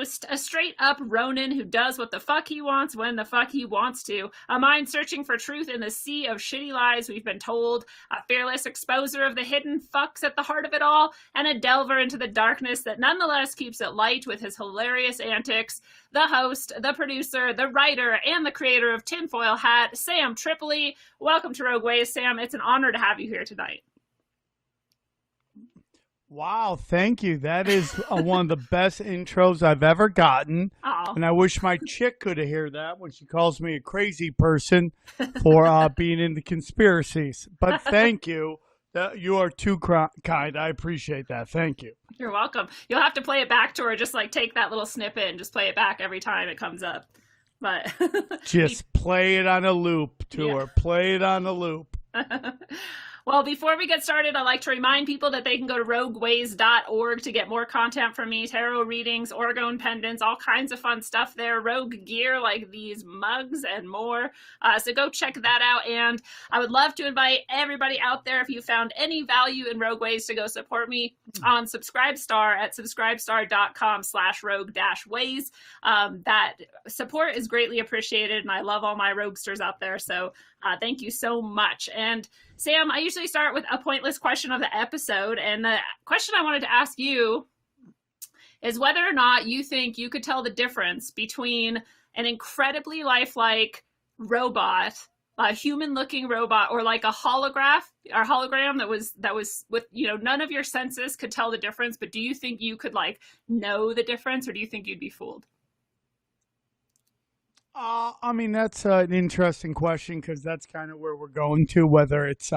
host, a straight-up Ronin who does what the fuck he wants when the fuck he wants to, a mind searching for truth in the sea of shitty lies we've been told, a fearless exposer of the hidden fucks at the heart of it all, and a delver into the darkness that nonetheless keeps it light with his hilarious antics, the host, the producer, the writer, and the creator of Tinfoil Hat, Sam Tripoli. Welcome to Rogue Ways, Sam. It's an honor to have you here tonight. Wow, thank you. That is one of the best intros I've ever gotten. Aww. And I wish my chick could hear that when she calls me a crazy person for being into conspiracies. But thank you. You are too kind. I appreciate that. Thank you. You're welcome. You'll have to play it back to her. Just like take that little snippet and just play it back every time it comes up. But just play it on a loop to her. Play it on a loop. Well, before we get started, I'd like to remind people that they can go to rogueways.org to get more content from me, tarot readings, orgone pendants, all kinds of fun stuff there, rogue gear like these mugs and more. So go check that out. And I would love to invite everybody out there, if you found any value in Rogue Ways, to go support me on Subscribestar at subscribestar.com/rogue-ways. That support is greatly appreciated, and I love all my roguesters out there. So thank you so much. And Sam, I usually start with a pointless question of the episode. And the question I wanted to ask you is whether or not you think you could tell the difference between an incredibly lifelike robot, a human-looking robot, or like a hologram that was with, none of your senses could tell the difference. But do you think you could know the difference, or do you think you'd be fooled? I mean, that's an interesting question because that's kind of where we're going to, whether it's,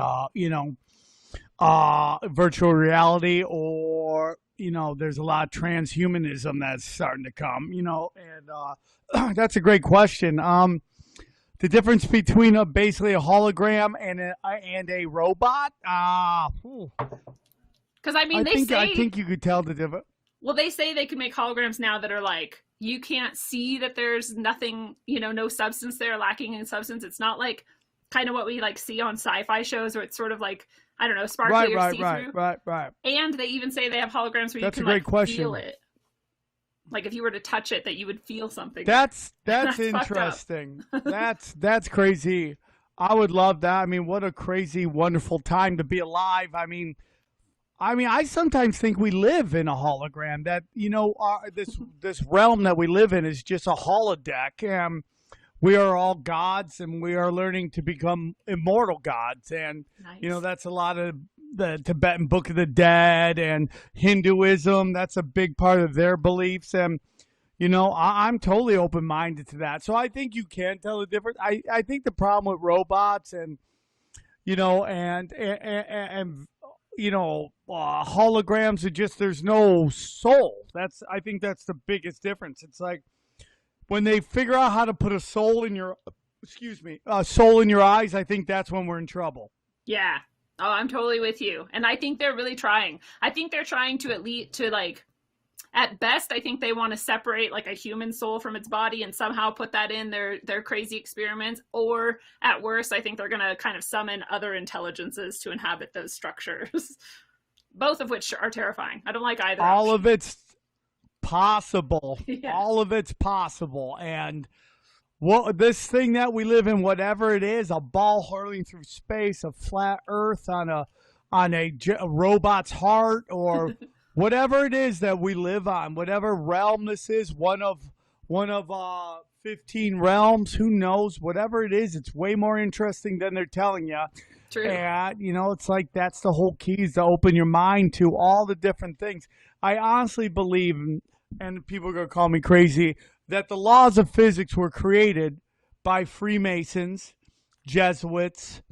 virtual reality or, there's a lot of transhumanism that's starting to come, and that's a great question. The difference between basically a hologram and a robot? Because, I think you could tell the difference. Well, they say they can make holograms now that are you can't see that there's nothing, no substance there, lacking in substance. It's not like kind of what we see on sci-fi shows, where it's sort of I don't know, sparkly or see-through. Right. And they even say they have holograms where that's you can feel it. Like if you were to touch it, that you would feel something. That's interesting. That's crazy. I would love that. I mean, what a crazy, wonderful time to be alive. I mean, I sometimes think we live in a hologram, that, this realm that we live in is just a holodeck. And we are all gods, and we are learning to become immortal gods. And, nice. That's a lot of the Tibetan Book of the Dead and Hinduism. That's a big part of their beliefs. And, I'm totally open-minded to that. So I think you can tell the difference. I think the problem with robots and, holograms are just, there's no soul. I think that's the biggest difference. It's like when they figure out how to put a soul in your eyes, I think that's when we're in trouble. Yeah. Oh, I'm totally with you. And I think they're really trying. I think they're trying to at best, I think they want to separate a human soul from its body and somehow put that in their crazy experiments. Or at worst, I think they're going to kind of summon other intelligences to inhabit those structures, both of which are terrifying. I don't like either. All of it's possible. Yeah. All of it's possible. And this thing that we live in, whatever it is, a ball hurling through space, a flat earth on a robot's heart, or whatever it is that we live on, whatever realm this is, one of 15 realms, who knows? Whatever it is, it's way more interesting than they're telling you. True. And, it's that's the whole key, is to open your mind to all the different things. I honestly believe, and people are going to call me crazy, that the laws of physics were created by Freemasons, Jesuits,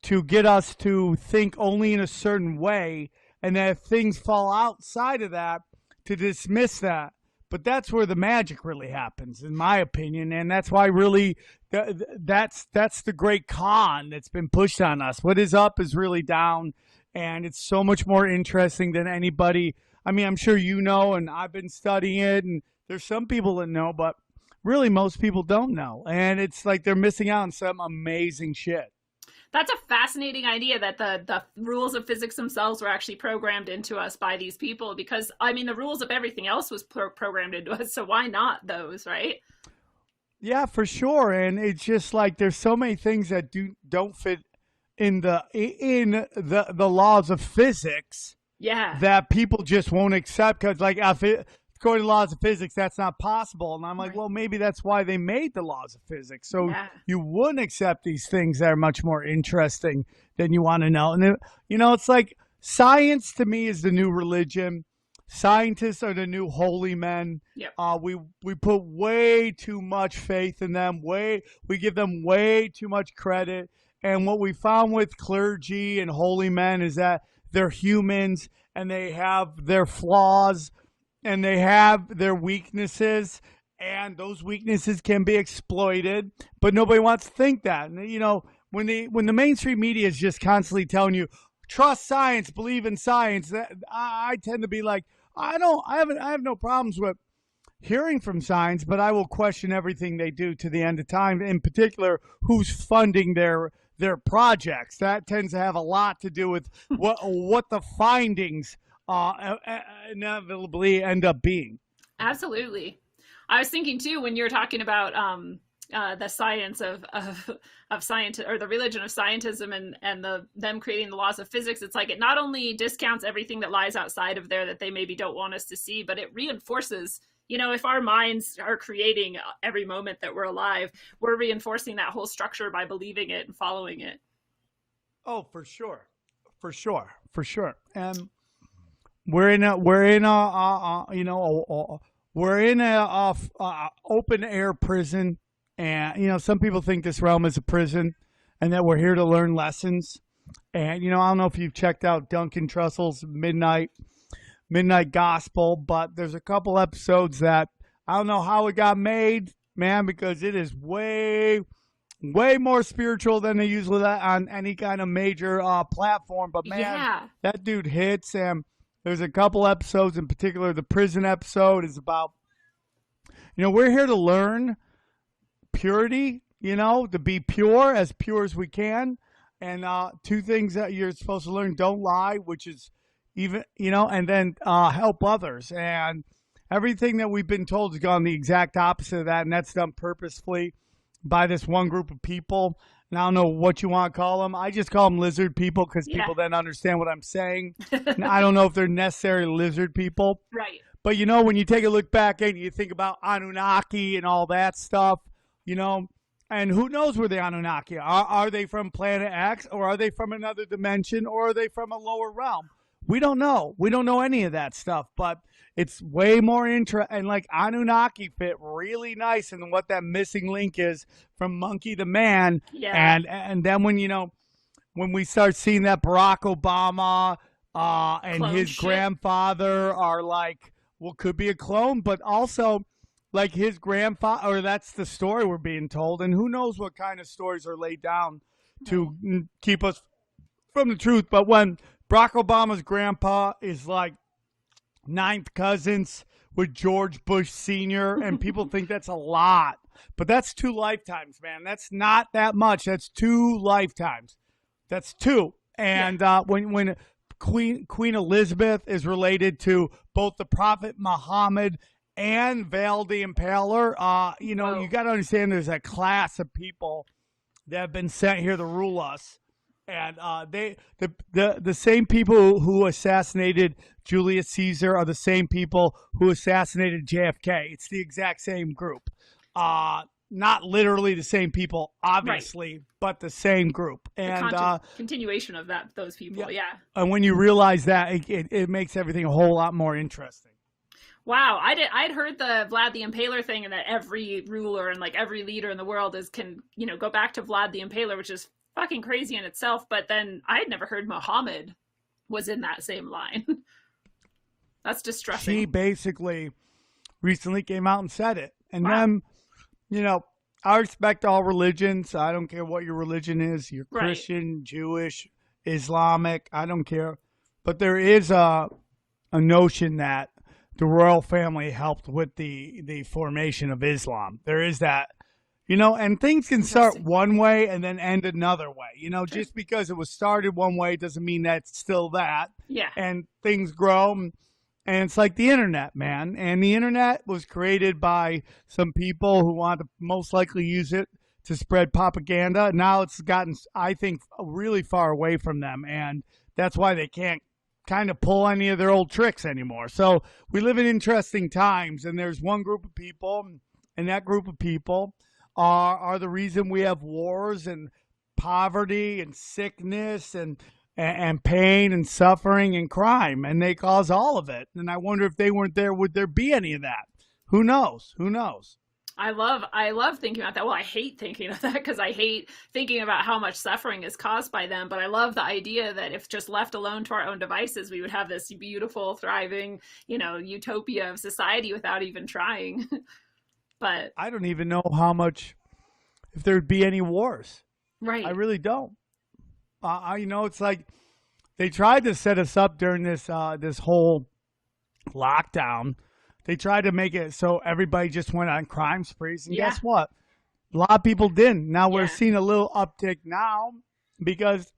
to get us to think only in a certain way, and that if things fall outside of that, to dismiss that. But that's where the magic really happens, in my opinion. And that's why really that's the great con that's been pushed on us. What is up is really down. And it's so much more interesting than anybody. I mean, I'm sure and I've been studying it. And there's some people that know, but really most people don't know. And it's like they're missing out on some amazing shit. That's a fascinating idea that the rules of physics themselves were actually programmed into us by these people, because I mean the rules of everything else was programmed into us, so why not those, right? Yeah, for sure. And it's just like there's so many things that don't fit in the laws of physics Yeah. that people just won't accept because, like, if it, according to laws of physics, that's not possible. And I'm like, Right. well, maybe that's why they made the laws of physics, so Yeah. you wouldn't accept these things that are much more interesting than you want to know. And it's like science to me is the new religion. Scientists are the new holy men. Yep. We put way too much faith in them. We give them way too much credit. And what we found with clergy and holy men is that they're humans and they have their flaws and they have their weaknesses, and those weaknesses can be exploited, but nobody wants to think that. And when the mainstream media is just constantly telling you trust science, believe in science, that I tend to be like, I have no problems with hearing from science, but I will question everything they do to the end of time. In particular, who's funding their projects. That tends to have a lot to do with what the findings inevitably end up being. Absolutely. I was thinking too when you're talking about the science of science, or the religion of scientism, and them creating the laws of physics. It's like it not only discounts everything that lies outside of there that they maybe don't want us to see, but it reinforces. If our minds are creating every moment that we're alive, we're reinforcing that whole structure by believing it and following it. Oh, for sure, for sure, for sure. And we're in a open air prison, and some people think this realm is a prison, and that we're here to learn lessons. And I don't know if you've checked out Duncan Trussell's Midnight Gospel, but there's a couple episodes that I don't know how it got made, man, because it is way more spiritual than they usually let on any kind of major platform. But man, Yeah. that dude hits. And there's a couple episodes in particular. The prison episode is about, we're here to learn purity, to be pure as we can. And two things that you're supposed to learn: don't lie, which is even, and then help others. And everything that we've been told has gone the exact opposite of that. And that's done purposefully by this one group of people. And I don't know what you want to call them. I just call them lizard people because people then understand what I'm saying. And I don't know if they're necessarily lizard people. Right. But, when you take a look back and you think about Anunnaki and all that stuff, and who knows where the Anunnaki are? Are they from planet X, or are they from another dimension, or are they from a lower realm? We don't know. We don't know any of that stuff, but it's way more and like Anunnaki fit really nice in what that missing link is from monkey to man. Yeah. And then when we start seeing that Barack Obama and Clone his shit. grandfather are like, well, could be a clone, but also like his grandfather, or that's the story we're being told. And who knows what kind of stories are laid down to keep us from the truth. But when Barack Obama's grandpa is like ninth cousins with George Bush Sr., and people think that's a lot. But that's 2 lifetimes, man. That's not that much. That's 2 lifetimes. That's 2. And when Queen Elizabeth is related to both the Prophet Muhammad and Val the Impaler, you got to understand there's a class of people that have been sent here to rule us. And the same people who assassinated Julius Caesar are the same people who assassinated JFK. It's the exact same group. Not literally the same people, obviously, but the same group. And continuation of those people, yeah. And when you realize that, it makes everything a whole lot more interesting. Wow, I'd heard the Vlad the Impaler thing, and that every ruler and like every leader in the world can go back to Vlad the Impaler, which is fucking crazy in itself. But then I'd never heard Muhammad was in that same line. That's distressing. She basically recently came out and said it. And Wow. then, I respect all religions. I don't care what your religion is. You're Right. Christian, Jewish, Islamic. I don't care. But there is a notion that the royal family helped with the formation of Islam. There is that And things can start Interesting. one way and then end another way. Sure. Just because it was started one way doesn't mean that's still that. Yeah. And things grow. And it's like the internet, man. And the internet was created by some people who want to most likely use it to spread propaganda. Now it's gotten, I think, really far away from them. And that's why they can't kind of pull any of their old tricks anymore. So we live in interesting times. And there's one group of people, and that group of people are the reason we have wars and poverty and sickness and pain and suffering and crime, and they cause all of it. And I wonder if they weren't there, would there be any of that? Who knows? Who knows? I love thinking about that. Well, I hate thinking of that because I hate thinking about how much suffering is caused by them. But I love the idea that if just left alone to our own devices, we would have this beautiful, thriving, utopia of society without even trying. But I don't even know how much, if there'd be any wars. right. I really don't. It's like they tried to set us up during this whole lockdown. They tried to make it so everybody just went on crime sprees, and Yeah. guess what? A lot of people didn't. Now we're Yeah. seeing a little uptick now because,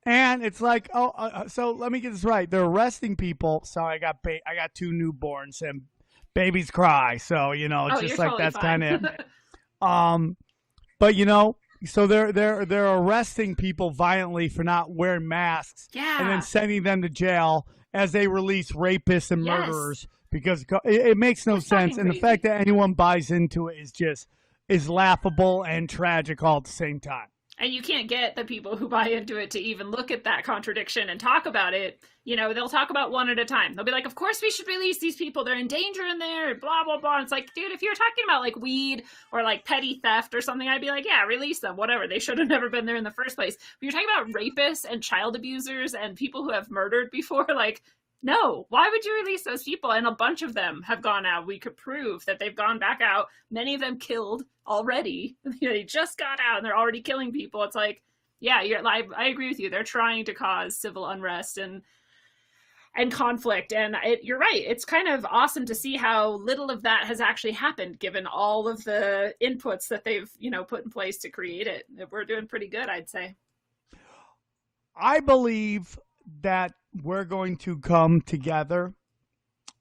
and it's like, so let me get this right. They're arresting people. Sorry, I got two newborns and babies cry. So it's Oh, just you're like totally that's fine. kind of it. But so they're arresting people violently for not wearing masks and Yeah. then sending them to jail as they release rapists and Yes. murderers because it makes no It's sense. fucking And the crazy. fact that anyone buys into it is laughable and tragic all at the same time. And you can't get the people who buy into it to even look at that contradiction and talk about it. They'll talk about one at a time. They'll be like, of course we should release these people. They're in danger in there, blah, blah, blah. And it's like, dude, if you're talking about like weed or like petty theft or something, I'd be like, yeah, release them, whatever. They should have never been there in the first place. But you're talking about rapists and child abusers and people who have murdered before, like, no, why would you release those people? And a bunch of them have gone out. We could prove that they've gone back out. Many of them killed already. They just got out and they're already killing people. It's like, yeah, I agree with you. They're trying to cause civil unrest and conflict. And you're right. It's kind of awesome to see how little of that has actually happened, given all of the inputs that they've put in place to create it. We're doing pretty good, I'd say. I believe that we're going to come together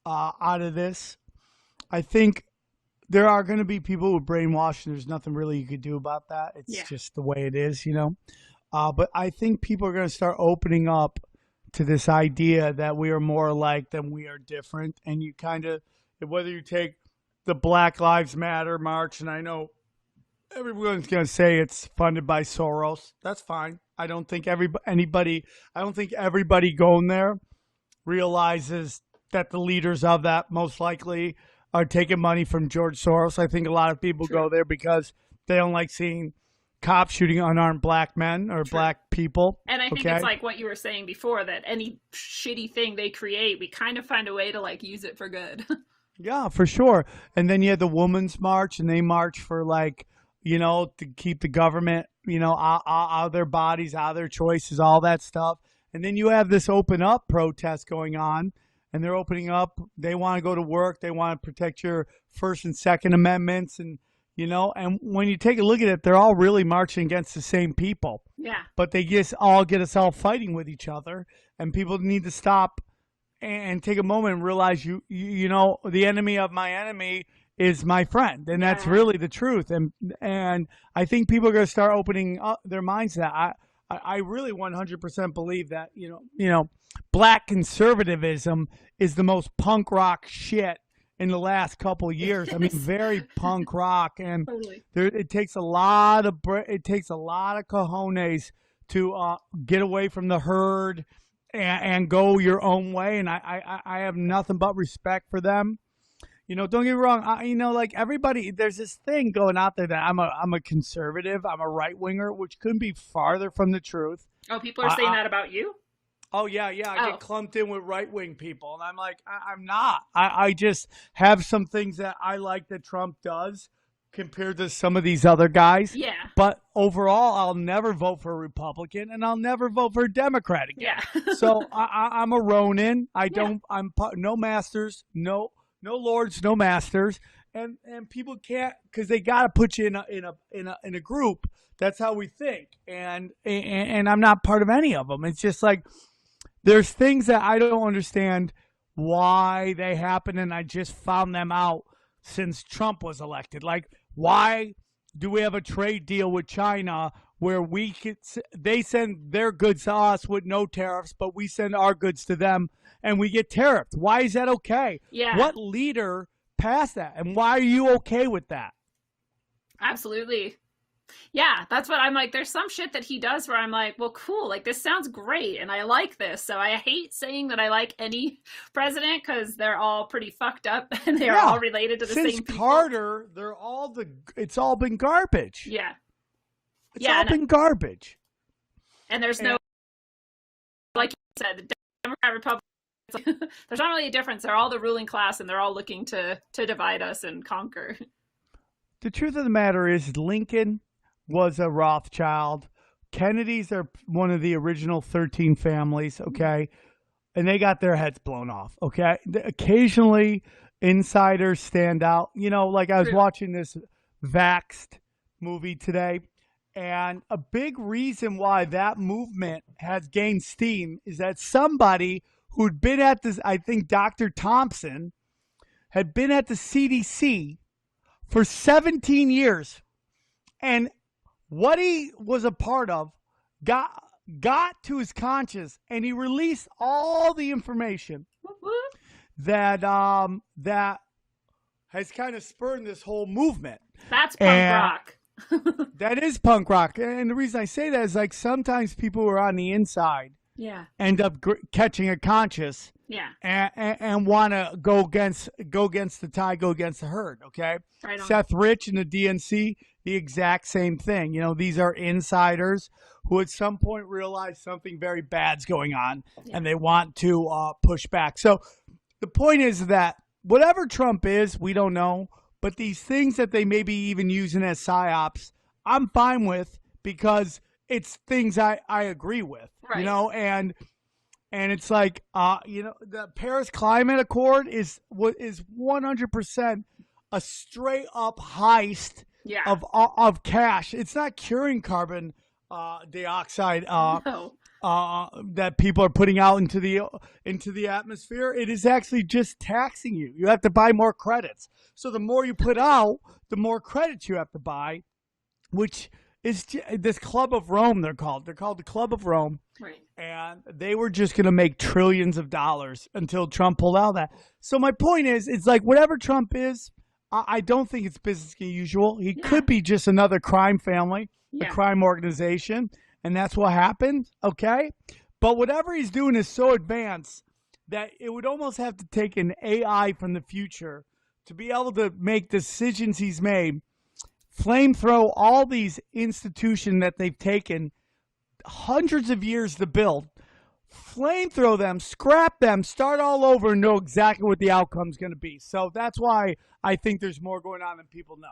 out of this. I think there are going to be people who brainwash, and there's nothing really you could do about that. It's just the way it is, But I think people are going to start opening up to this idea that we are more alike than we are different. And you kind of, whether you take the Black Lives Matter march, and I know everyone's going to say it's funded by Soros. That's fine. I don't think everybody going there realizes that the leaders of that most likely are taking money from George Soros. I think a lot of people go there because they don't like seeing cops shooting unarmed black men or black people. And I think it's like what you were saying before, that any shitty thing they create, we kind of find a way to like use it for good. Yeah, for sure. And then you had the Women's March, and they march for to keep the government, out of their bodies, out of their choices, all that stuff. And then you have this open up protest going on, and they're opening up. They want to go to work. They want to protect your First and Second Amendments. And when you take a look at it, they're all really marching against the same people. Yeah. But they just all get us all fighting with each other. And people need to stop and take a moment and realize, the enemy of my enemy is my friend. And that's really the truth. And I think people are going to start opening up their minds to that. I really 100% believe that, black conservatism is the most punk rock shit in the last couple of years. I mean, very punk rock, and Totally. it takes a lot of cojones to get away from the herd and go your own way. And I have nothing but respect for them. Don't get me wrong. Like everybody, there's this thing going out there that I'm a conservative, I'm a right winger, which couldn't be farther from the truth. Oh, people are saying that about you? Oh, yeah. I get clumped in with right-wing people. And I'm like, I'm not. I just have some things that I like that Trump does compared to some of these other guys. Yeah. But overall, I'll never vote for a Republican, and I'll never vote for a Democrat again. Yeah. So I'm a Ronin. I'm no masters, no lords, no masters. and people can't, because they got to put you in a group. That's how we think, and I'm not part of any of them. It's just like there's things that I don't understand why they happen, and I just found them out since Trump was elected. Like, why do we have a trade deal with China where they send their goods to us with no tariffs, but we send our goods to them and we get tariffed? Why is that okay? Yeah. What leader passed that? And why are you okay with that? Absolutely. Yeah, that's what I'm like. There's some shit that he does where I'm like, well, cool. Like, this sounds great, and I like this. So I hate saying that I like any president because they're all pretty fucked up and they're all related to the same people. Since Carter, it's all been garbage. Yeah. It's all been garbage. And there's no, like you said, the Democrat Republican. There's not really a difference. They're all the ruling class, and they're all looking to divide us and conquer. The truth of the matter is, Lincoln was a Rothschild. Kennedys are one of the original 13 families, okay? And they got their heads blown off, okay? Occasionally, insiders stand out. You know, like I was watching this Vaxxed movie today, and a big reason why that movement has gained steam is that somebody who'd been at this, I think Dr. Thompson, had been at the CDC for 17 years, and what he was a part of got to his conscience, and he released all the information that has kind of spurred this whole movement. That's punk rock. That is punk rock. And the reason I say that is, like, sometimes people who are on the inside end up catching a conscience and want to go against the tide, go against the herd, okay? Right on. Seth Rich and the DNC, the exact same thing. You know, these are insiders who at some point realize something very bad's going on, and they want to push back. So the point is that whatever Trump is, we don't know, but these things that they may be even using as psyops, I'm fine with, because it's things I agree with, you know, and it's like, you know, the Paris Climate Accord is 100% a straight up heist of cash. It's not curing carbon dioxide that people are putting out into the atmosphere. It is actually just taxing you. You have to buy more credits. So the more you put out, the more credits you have to buy, which is this Club of Rome. They're called the Club of Rome. Right. And they were just going to make trillions of dollars until Trump pulled out of that. So my point is, it's like whatever Trump is, I don't think it's business as usual. He could be just another crime family, a crime organization, and that's what happened, okay? But whatever he's doing is so advanced that it would almost have to take an AI from the future to be able to make decisions he's made, flamethrow all these institutions that they've taken hundreds of years to build, flamethrow them, scrap them, start all over, and know exactly what the outcome's going to be. So that's why I think there's more going on than people know.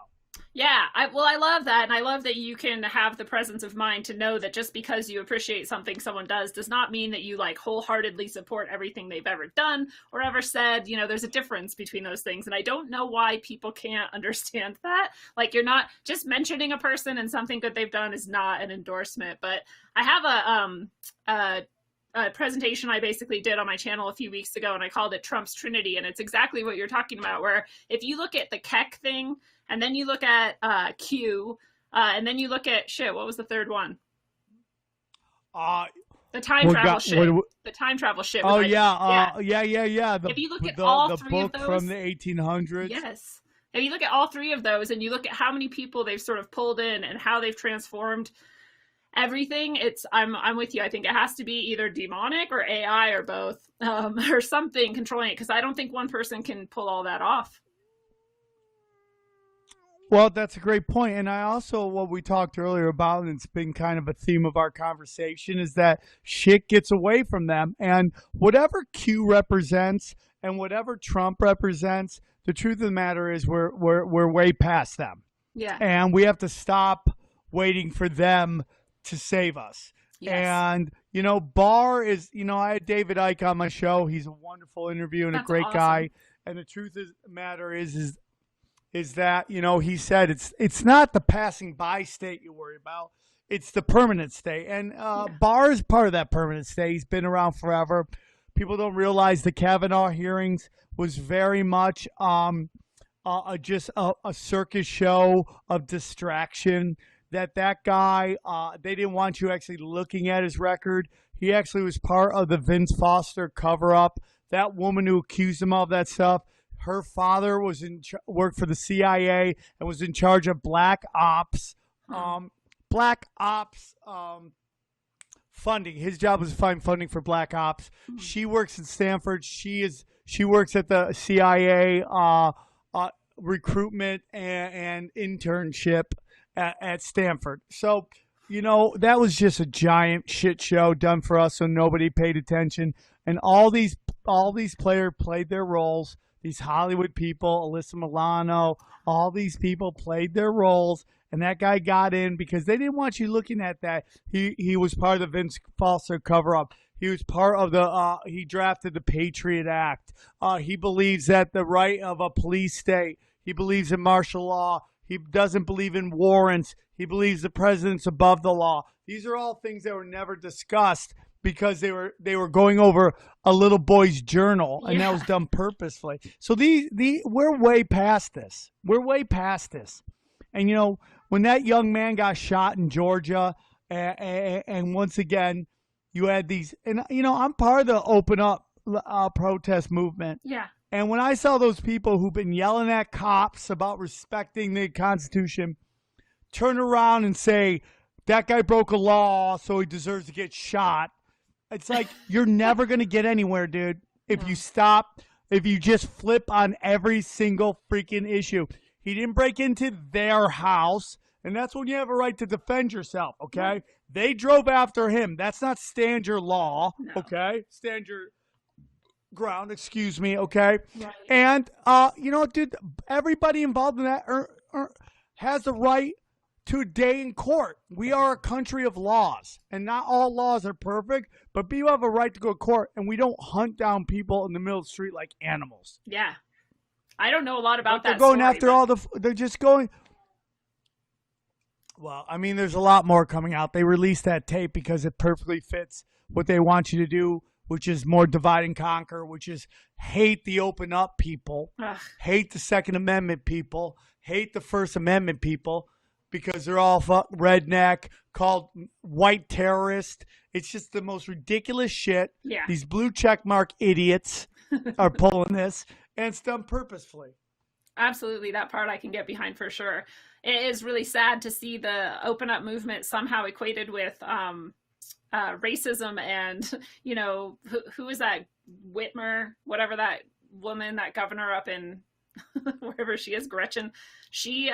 Yeah, I love that, and I love that you can have the presence of mind to know that just because you appreciate something someone does not mean that you like wholeheartedly support everything they've ever done or ever said. You know, there's a difference between those things, and I don't know why people can't understand that. Like, you're not just mentioning a person and something that they've done is not an endorsement. But I have a presentation I basically did on my channel a few weeks ago, and I called it Trump's Trinity, and it's exactly what you're talking about, where if you look at the Keck thing, and then you look at Q, and then you look at what was the third one? The time travel shit. The time travel shit. Oh, yeah. If you look at all three of those from the 1800s. Yes. If you look at all three of those, and you look at how many people they've sort of pulled in and how they've transformed everything, I'm with you. I think it has to be either demonic or AI or both, or something controlling it, because I don't think one person can pull all that off. Well, that's a great point. And I also, what we talked earlier about, and it's been kind of a theme of our conversation, is that shit gets away from them. And whatever Q represents and whatever Trump represents, the truth of the matter is we're way past them. Yeah. And we have to stop waiting for them to save us. Yes. And, you know, Barr is, you know, I had David Icke on my show. He's a wonderful interview and a great guy. And the truth of the matter is is that, he said it's not the passing by state you worry about. It's the permanent state. And Barr is part of that permanent state. He's been around forever. People don't realize the Kavanaugh hearings was very much just a circus show of distraction. That guy, they didn't want you actually looking at his record. He actually was part of the Vince Foster cover-up. That woman who accused him of that stuff, her father was worked for the CIA and was in charge of black ops. Funding. His job was to find funding for black ops. She works at Stanford. She works at the CIA recruitment and internship at Stanford. So, that was just a giant shit show done for us, so nobody paid attention. And all these players played their roles. These Hollywood people, Alyssa Milano, all these people played their roles. And that guy got in because they didn't want you looking at that. He was part of the Vince Foster cover-up. He was part of he drafted the Patriot Act. He believes that the right of a police state. He believes in martial law. He doesn't believe in warrants. He believes the president's above the law. These are all things that were never discussed because they were going over a little boy's journal, and that was done purposefully. So we're way past this. We're way past this. And, when that young man got shot in Georgia, and once again, you had these, and, I'm part of the Open Up protest movement. Yeah. And when I saw those people who've been yelling at cops about respecting the Constitution turn around and say, that guy broke a law, so he deserves to get shot, it's like, you're never going to get anywhere, dude, if you just flip on every single freaking issue. He didn't break into their house, and that's when you have a right to defend yourself, okay? Right. They drove after him. That's not stand your law, okay? Stand your ground, excuse me, okay? Right. And, dude, everybody involved in that has a right to a day in court. We are a country of laws, and not all laws are perfect, but people have a right to go to court, and we don't hunt down people in the middle of the street like animals. Yeah. I don't know a lot about that. They're going after they're just going. Well, I mean, there's a lot more coming out. They released that tape because it perfectly fits what they want you to do, which is more divide and conquer, which is hate the Open Up people, hate the Second Amendment people, hate the First Amendment people, because they're all redneck, called white terrorist. It's just the most ridiculous shit. Yeah. These blue checkmark idiots are pulling this. And it's done purposefully. Absolutely. That part I can get behind for sure. It is really sad to see the Open Up movement somehow equated with racism and, who is that? Whitmer, whatever that woman, that governor up in wherever she is, Gretchen. She's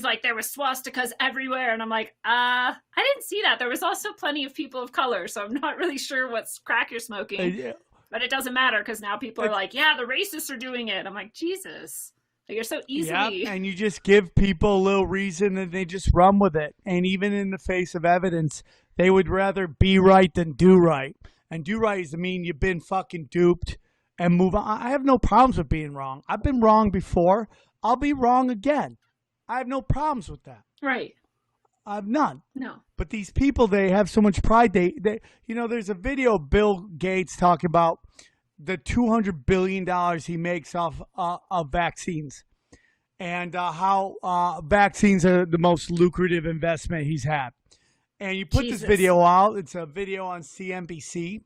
like, there was swastikas everywhere. And I'm like, I didn't see that. There was also plenty of people of color. So I'm not really sure what's crack you're smoking. Yeah. But it doesn't matter because now people are like, yeah, the racists are doing it. I'm like, Jesus. Like, you're so easily. Yeah, and you just give people a little reason and they just run with it. And even in the face of evidence, they would rather be right than do right. And do right is to mean you've been fucking duped and move on. I have no problems with being wrong. I've been wrong before. I'll be wrong again. I have no problems with that. Right. I have none. No. But these people, they have so much pride. They there's a video of Bill Gates talking about the $200 billion he makes off of vaccines and how vaccines are the most lucrative investment he's had. And you put this video out. It's a video on CNBC.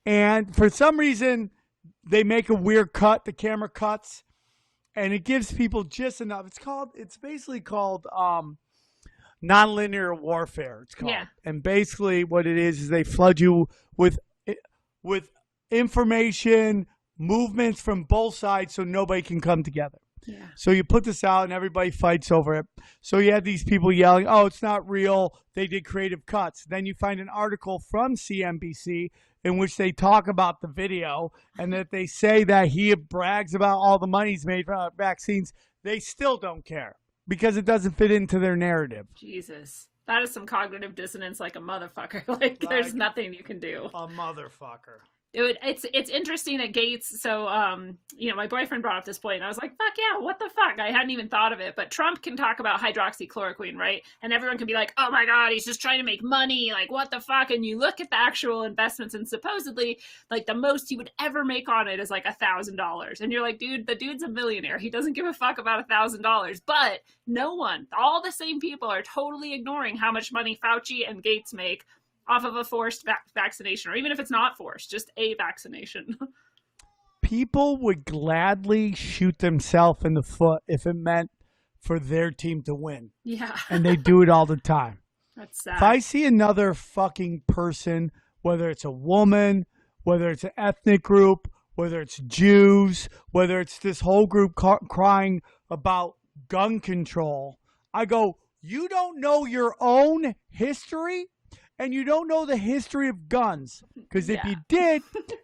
And for some reason, they make a weird cut. The camera cuts. And it gives people just enough. It's basically called nonlinear warfare. It's called. Yeah. And basically what it is they flood you with information, movements from both sides so nobody can come together. Yeah. So you put this out and everybody fights over it. So you have these people yelling, oh, it's not real. They did creative cuts. Then you find an article from CNBC in which they talk about the video and that they say that he brags about all the money he's made from vaccines. They still don't care because it doesn't fit into their narrative. Jesus. That is some cognitive dissonance like a motherfucker. Like, there's nothing you can do. A motherfucker. It's interesting that Gates. So my boyfriend brought up this point, and I was like, fuck yeah, what the fuck? I hadn't even thought of it. But Trump can talk about hydroxychloroquine, right? And everyone can be like, oh my god, he's just trying to make money. Like, what the fuck? And you look at the actual investments, and supposedly, like, the most he would ever make on it is like $1,000. And you're like, dude, the dude's a millionaire. He doesn't give a fuck about $1,000. But no one, all the same people, are totally ignoring how much money Fauci and Gates make off of a forced vaccination, or even if it's not forced, just a vaccination. People would gladly shoot themselves in the foot if it meant for their team to win. Yeah. And they do it all the time. That's sad. If I see another fucking person, whether it's a woman, whether it's an ethnic group, whether it's Jews, whether it's this whole group crying about gun control, I go, you don't know your own history? And you don't know the history of guns. Because if you did,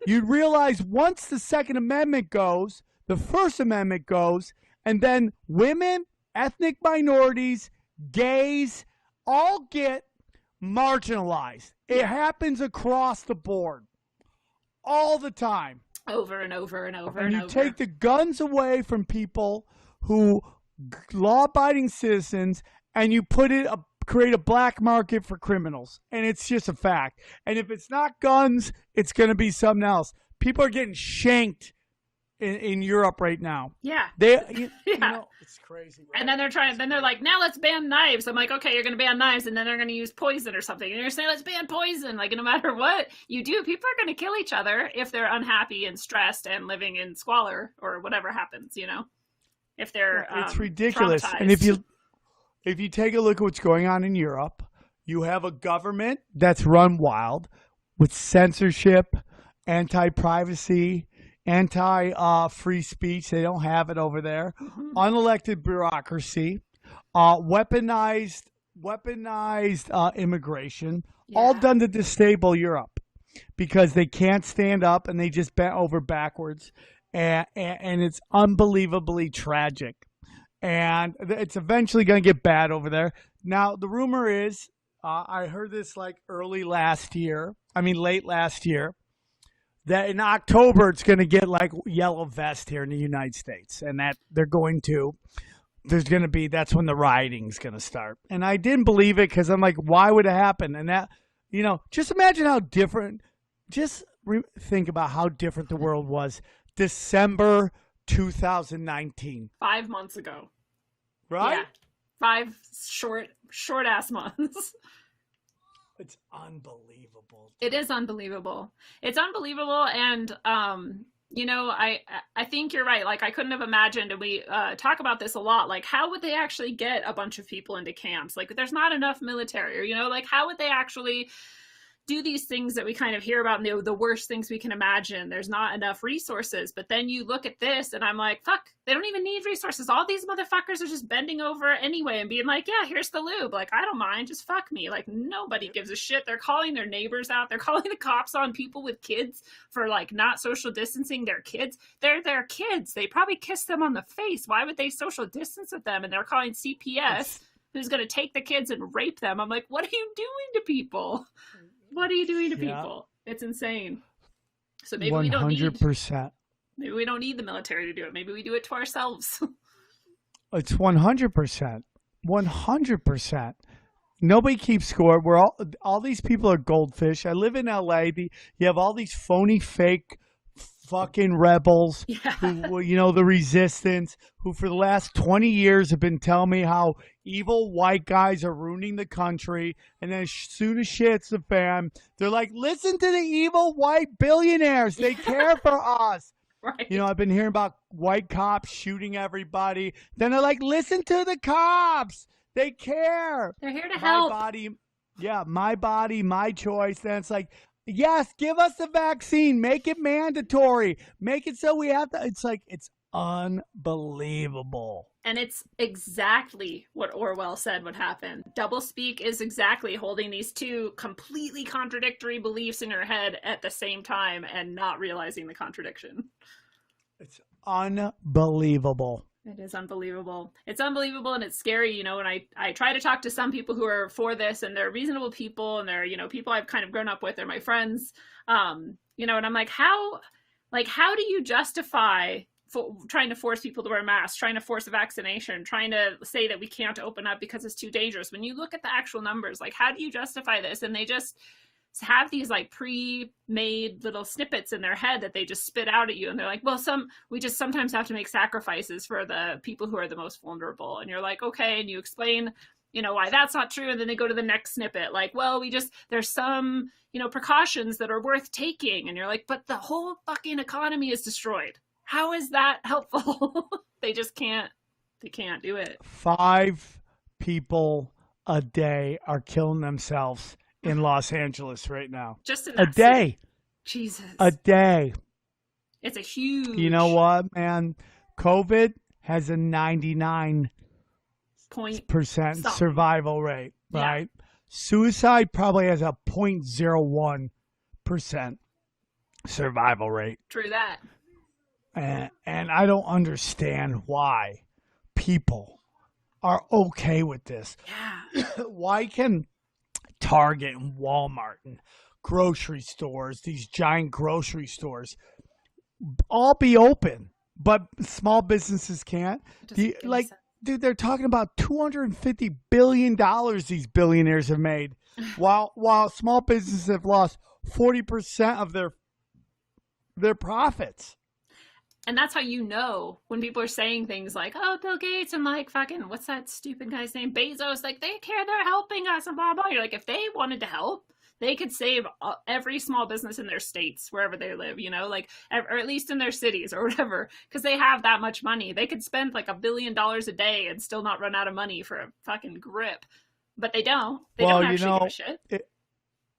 you'd realize once the Second Amendment goes, the First Amendment goes, and then women, ethnic minorities, gays, all get marginalized. It happens across the board. All the time. Over and over and over and over. You take the guns away from people who, law-abiding citizens, and you create a black market for criminals. And it's just a fact. And if it's not guns, it's going to be something else. People are getting shanked in Europe right now. Yeah. You know, it's crazy. Right? And then they're like, now let's ban knives. I'm like, okay, you're going to ban knives, and then they're going to use poison or something. And you're saying, let's ban poison. Like, no matter what you do, people are going to kill each other if they're unhappy and stressed and living in squalor or whatever happens, you know? If they're it's ridiculous. And if you take a look at what's going on in Europe, you have a government that's run wild with censorship, anti-privacy, anti-free speech. They don't have it over there. Mm-hmm. Unelected bureaucracy, weaponized immigration, all done to disable Europe because they can't stand up and they just bent over backwards. And it's unbelievably tragic. And it's eventually going to get bad over there. Now, the rumor is, I heard this like late last year, that in October it's going to get like yellow vest here in the United States. And that that's when the rioting's going to start. And I didn't believe it because I'm like, why would it happen? And that, just imagine how different, think about how different the world was December 2019. 5 months ago. Right? Yeah. 5 short ass months. It's unbelievable. It is unbelievable. It's unbelievable. And, I think you're right. Like, I couldn't have imagined, and we talk about this a lot, like, how would they actually get a bunch of people into camps? Like, there's not enough military, or, like, how would they actually do these things that we kind of hear about, the worst things we can imagine? There's not enough resources. But then you look at this and I'm like, fuck, they don't even need resources. All these motherfuckers are just bending over anyway and being like, yeah, here's the lube. Like, I don't mind. Just fuck me. Like, nobody gives a shit. They're calling their neighbors out. They're calling the cops on people with kids for like not social distancing their kids. They're their kids. They probably kissed them on the face. Why would they social distance with them? And they're calling CPS, who's going to take the kids and rape them. I'm like, what are you doing to people? What are you doing to people? It's insane. So maybe 100%. Maybe we don't need the military to do it. Maybe we do it to ourselves. It's 100%. 100%. Nobody keeps score. We're all these people are goldfish. I live in LA. You have all these phony, fake fucking rebels who, the resistance, who for the last 20 years have been telling me how evil white guys are ruining the country. And then as soon as shit hits the fan, they're like, listen to the evil white billionaires. They care for us. Right. I've been hearing about white cops shooting everybody. Then they're like, listen to the cops. They care. They're here to help. My body, my choice. Then it's like, yes, give us the vaccine. Make it mandatory. Make it so we have to. It's like, it's unbelievable. And it's exactly what Orwell said would happen. Doublespeak is exactly holding these two completely contradictory beliefs in your head at the same time and not realizing the contradiction. It's unbelievable. It is unbelievable. It's unbelievable and it's scary, you know, and I try to talk to some people who are for this and they're reasonable people and they're, you know, people I've kind of grown up with, they're my friends. You know, and I'm like, how do you justify trying to force people to wear masks, trying to force a vaccination, trying to say that we can't open up because it's too dangerous? When you look at the actual numbers, like, how do you justify this? And they just have these like pre-made little snippets in their head that they just spit out at you, and they're like, well, we just sometimes have to make sacrifices for the people who are the most vulnerable. And you're like, okay, and you explain, you know, why that's not true, and then they go to the next snippet like, well, there's some, you know, precautions that are worth taking, and you're like, but the whole fucking economy is destroyed. How is that helpful? They can't do it. 5 people a day are killing themselves in Los Angeles right now. Just in a that day. City. Jesus. A day. It's a huge. You know what, man? COVID has a 99% survival rate, right? Yeah. Suicide probably has a 0.01% survival rate. True that. And I don't understand why people are okay with this. Yeah. Why can Target and Walmart and grocery stores, these giant grocery stores, all be open, but small businesses can't? Dude, they're talking about $250 billion these billionaires have made, while small businesses have lost 40% of their profits. And that's how you know when people are saying things like, oh, Bill Gates and like fucking, what's that stupid guy's name? Bezos, like they care, they're helping us and blah, blah. You're like, if they wanted to help, they could save every small business in their states, wherever they live, you know, like, or at least in their cities or whatever, because they have that much money. They could spend like $1 billion a day and still not run out of money for a fucking grip. But they don't. They don't actually give a shit.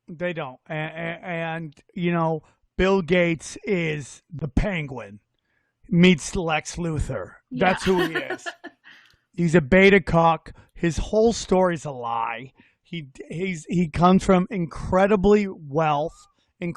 They don't. And, you know, Bill Gates is the Penguin. Meets Lex Luthor. Yeah. That's who he is. He's a beta cock. His whole story's a lie. He comes from incredibly wealth.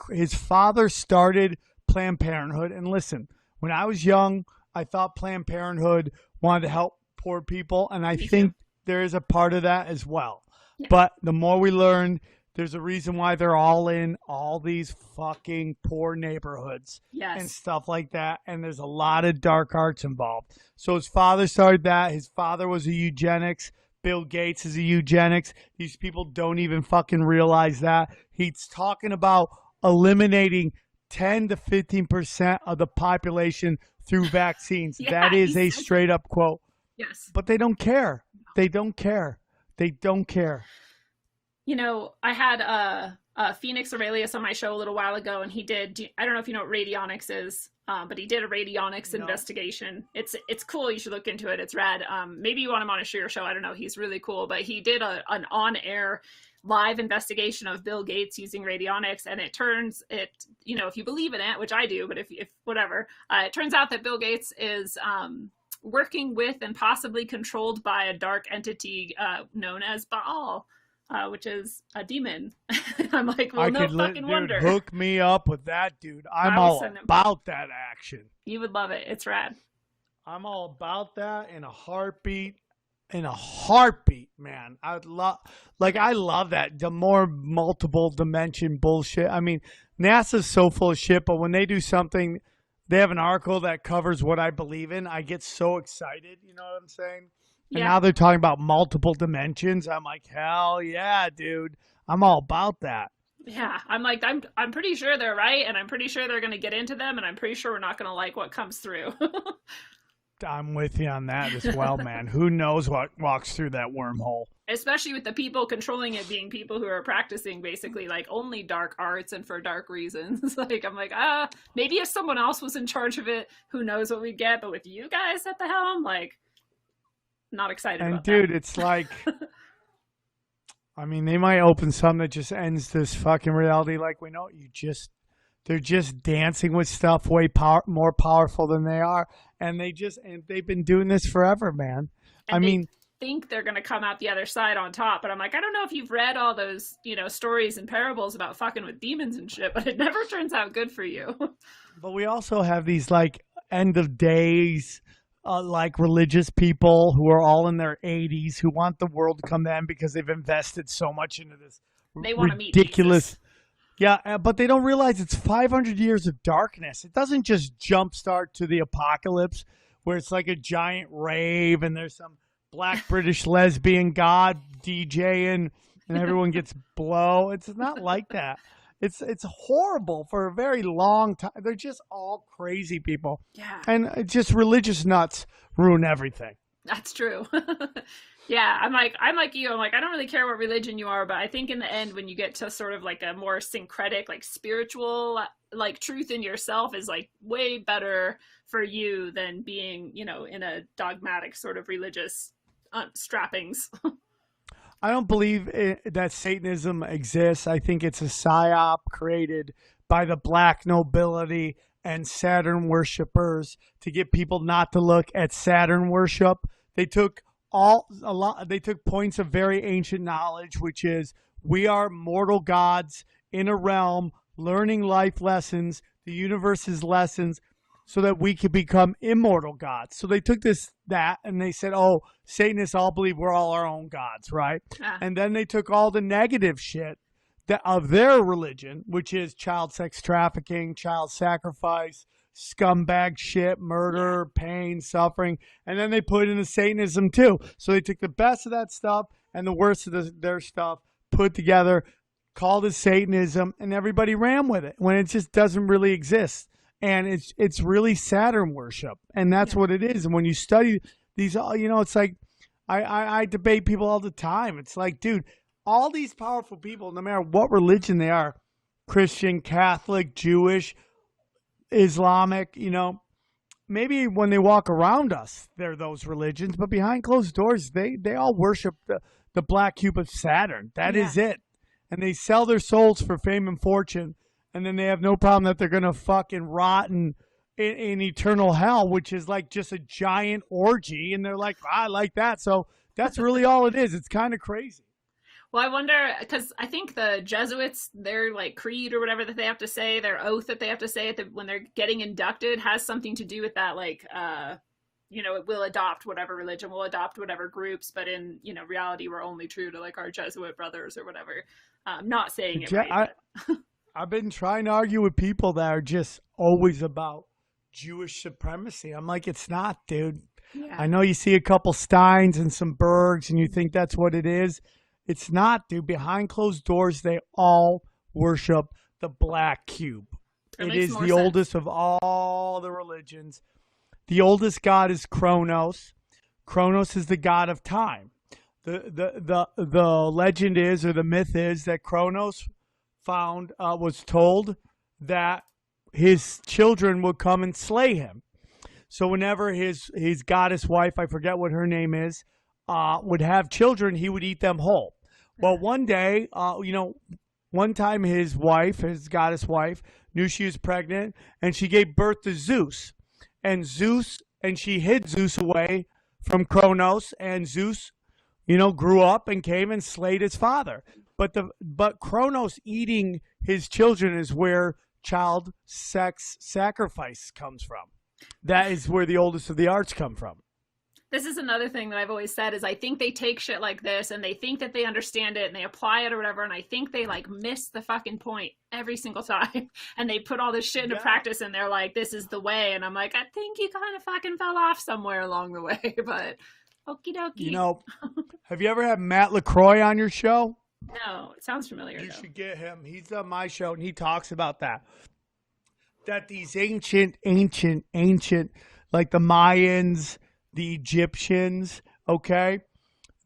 His father started Planned Parenthood. And listen, when I was young, I thought Planned Parenthood wanted to help poor people, and I think there is a part of that as well. Yeah. But the more we learn, there's a reason why they're all in all these fucking poor neighborhoods and stuff like that. And there's a lot of dark arts involved. So his father started that. His father was a eugenics. Bill Gates is a eugenics. These people don't even fucking realize that. He's talking about eliminating 10 to 15% of the population through vaccines. That is a straight up quote. Yes. But they don't care. They don't care. They don't care. You know, I had Phoenix Aurelius on my show a little while ago, and he did, I don't know if you know what radionics is, but he did a radionics investigation. It's cool. You should look into it. It's rad. Maybe you want him on your show. I don't know. He's really cool. But he did an on-air live investigation of Bill Gates using radionics, and you know, if you believe in it, which I do, but if whatever, it turns out that Bill Gates is working with and possibly controlled by a dark entity known as Baal. Which is a demon. I'm like, well, no fucking wonder. Hook me up with that, dude. I'm all about that action. You would love it. It's rad. I'm all about that in a heartbeat. In a heartbeat, man. I love that. The more multiple dimension bullshit. I mean, NASA's so full of shit, but when they do something, they have an article that covers what I believe in. I get so excited. You know what I'm saying? And now they're talking about multiple dimensions. I'm like, hell yeah, dude. I'm all about that. Yeah, I'm like, I'm pretty sure they're right, and I'm pretty sure they're going to get into them, and I'm pretty sure we're not going to like what comes through. I'm with you on that as well, man. Who knows what walks through that wormhole? Especially with the people controlling it being people who are practicing basically like only dark arts and for dark reasons. Like, I'm like, maybe if someone else was in charge of it, who knows what we'd get, but with you guys at the helm, like, not excited about that. And dude, it's like, I mean, they might open something that just ends this fucking reality like we know. They're just dancing with stuff way more powerful than they are, and they've been doing this forever, man. And I mean, think they're going to come out the other side on top, but I'm like, I don't know if you've read all those, you know, stories and parables about fucking with demons and shit, but it never turns out good for you. But we also have these like end of days like religious people who are all in their 80s who want the world to come to them because they've invested so much into this They want to meet ridiculous. Jesus. Yeah, but they don't realize it's 500 years of darkness. It doesn't just jumpstart to the apocalypse where it's like a giant rave and there's some black British lesbian god DJing and everyone gets blow. It's not like that. It's horrible for a very long time. They're just all crazy people. Yeah. And it's just religious nuts ruin everything. That's true. Yeah, I'm like you. I'm like, I don't really care what religion you are, but I think in the end, when you get to sort of like a more syncretic, like spiritual, like truth in yourself is like way better for you than being, in a dogmatic sort of religious strappings. I don't believe that Satanism exists. I think it's a psyop created by the black nobility and Saturn worshipers to get people not to look at Saturn worship. They took they took points of very ancient knowledge, which is we are mortal gods in a realm learning life lessons, the universe's lessons, so that we could become immortal gods. So they took that and they said, oh, Satanists all believe we're all our own gods, right? Ah. And then they took all the negative shit of their religion, which is child sex trafficking, child sacrifice, scumbag shit, murder, pain, suffering, and then they put in the Satanism too. So they took the best of that stuff and the worst of their stuff, put together, called it Satanism, and everybody ran with it when it just doesn't really exist. And it's really Saturn worship, and that's what it is. And when you study these, it's like I debate people all the time. It's like, dude, all these powerful people, no matter what religion they are, Christian, Catholic, Jewish, Islamic, maybe when they walk around us, they're those religions, but behind closed doors, they all worship the black cube of Saturn. That is it. And they sell their souls for fame and fortune, and then they have no problem that they're going to fucking rot in eternal hell, which is like just a giant orgy, and they're like, I like that. So that's really all it is. It's kind of crazy. Well, I wonder, because I think the Jesuits, their like creed or whatever that they have to say, their oath that they have to say when they're getting inducted has something to do with that, like, it will adopt whatever religion, will adopt whatever groups, but in, reality, we're only true to like our Jesuit brothers or whatever. Not saying it right. I've been trying to argue with people that are just always about Jewish supremacy. I'm like, it's not, dude. Yeah. I know you see a couple Steins and some Bergs and you think that's what it is. It's not, dude. Behind closed doors, they all worship the black cube. It is the oldest of all the religions. The oldest god is Kronos. Kronos is the god of time. The legend is, or the myth is, that Kronos was told that his children would come and slay him. So whenever his goddess wife, I forget what her name is, would have children, he would eat them whole. Well, one day, one time his goddess wife, knew she was pregnant, and she gave birth to Zeus. And she hid Zeus away from Kronos, and Zeus, grew up and came and slayed his father. But Kronos eating his children is where child sex sacrifice comes from. That is where the oldest of the arts come from. This is another thing that I've always said is I think they take shit like this and they think that they understand it and they apply it or whatever. And I think they like miss the fucking point every single time. And they put all this shit into practice and they're like, this is the way. And I'm like, I think you kind of fucking fell off somewhere along the way, but okie dokie. Have you ever had Matt LaCroix on your show? No, it sounds familiar. You should get him. He's on my show and he talks about that. That these ancient, like the Mayans, the Egyptians, okay?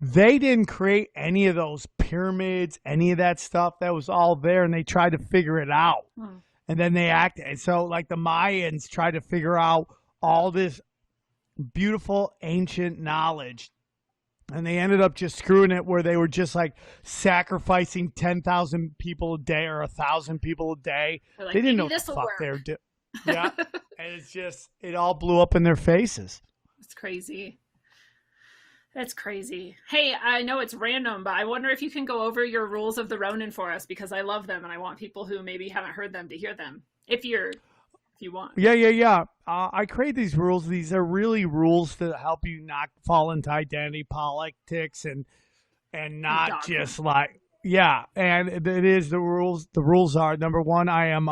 They didn't create any of those pyramids, any of that stuff. That was all there, and they tried to figure it out. And then they acted. And so, like, the Mayans tried to figure out all this beautiful ancient knowledge, and they ended up just screwing it where they were just, like, sacrificing 10,000 people a day or 1,000 people a day. Like, they didn't know what the fuck they were doing. Yeah, and it's just, it all blew up in their faces. It's crazy. That's crazy. Hey, I know it's random, but I wonder if you can go over your rules of the Ronin for us because I love them and I want people who maybe haven't heard them to hear them. If you're if you want. Yeah. I create these rules. These are really rules to help you not fall into identity politics and And not dogma. just like and it is the rules. The rules are number one. I am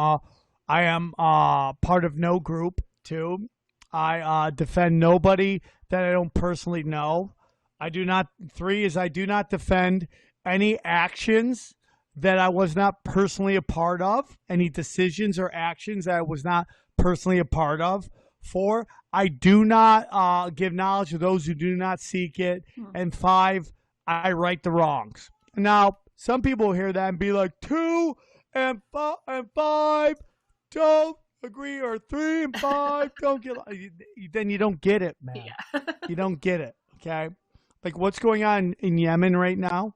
part of no group. Two, I defend nobody that I don't personally know. I do not. Three is I do not defend any actions that I was not personally a part of, any decisions or actions that I was not personally a part of. Four, I do not give knowledge to those who do not seek it. And five, I right the wrongs. Now, some people hear that and be like, two and five don't agree, or three and five don't get. Then you don't get it, man. Yeah. You don't get it. Okay, like what's going on in Yemen right now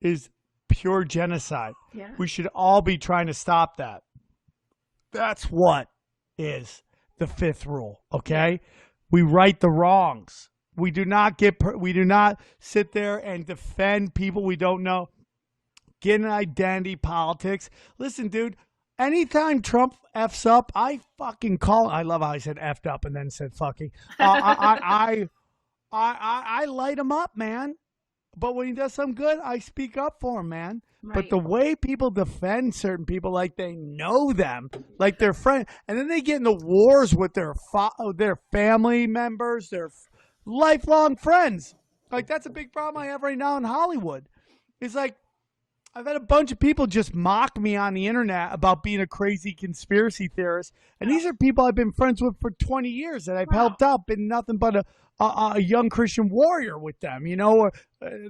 is pure genocide. Yeah. We should all be trying to stop that. That's what is the fifth rule. Okay, we right the wrongs. We do not sit there and defend people we don't know. Get an identity politics. Listen, dude. Anytime Trump f's up, I fucking call. I love how I said effed up and then said fucking. I light him up, man. But when he does something good, I speak up for him, man. Right. But the way people defend certain people like they know them, like their friend, and then they get into wars with their family members, their lifelong friends. Like that's a big problem I have right now in Hollywood. It's like I've had a bunch of people just mock me on the internet about being a crazy conspiracy theorist, and these are people I've been friends with for 20 years that I've helped out, been nothing but a young Christian warrior with them, you know.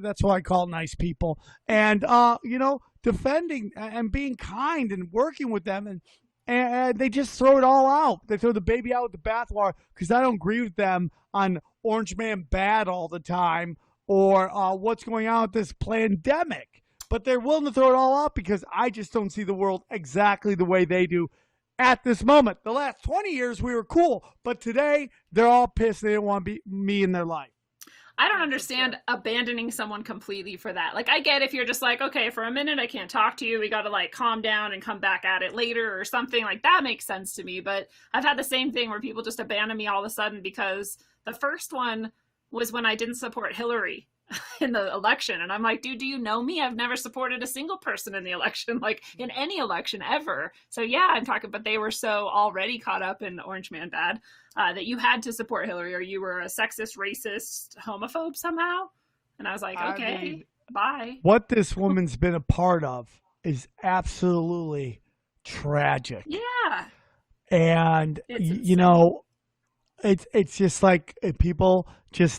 That's why I call nice people, and you know, defending and being kind and working with them, and they just throw it all out. They throw the baby out with the bathwater because I don't agree with them on Orange Man bad all the time or what's going on with this pandemic. But they're willing to throw it all out because I just don't see the world exactly the way they do at this moment. The last 20 years, we were cool. But today, they're all pissed. They don't want to be me in their life. I don't understand abandoning someone completely for that. Like, I get if you're just like, okay, for a minute, I can't talk to you. We got to, like, calm down and come back at it later or something. Like, that makes sense to me. But I've had the same thing where people just abandon me all of a sudden because the first one was when I didn't support Hillary in the election. And I'm like, dude, do you know me? I've never supported a single person in the election, like in any election ever. So yeah, I'm talking, but they were so already caught up in Orange Man bad that you had to support Hillary or you were a sexist, racist, homophobe somehow. And I was like, okay, I mean, bye. What this woman's been a part of is absolutely tragic. Yeah. And, you know, it's just like people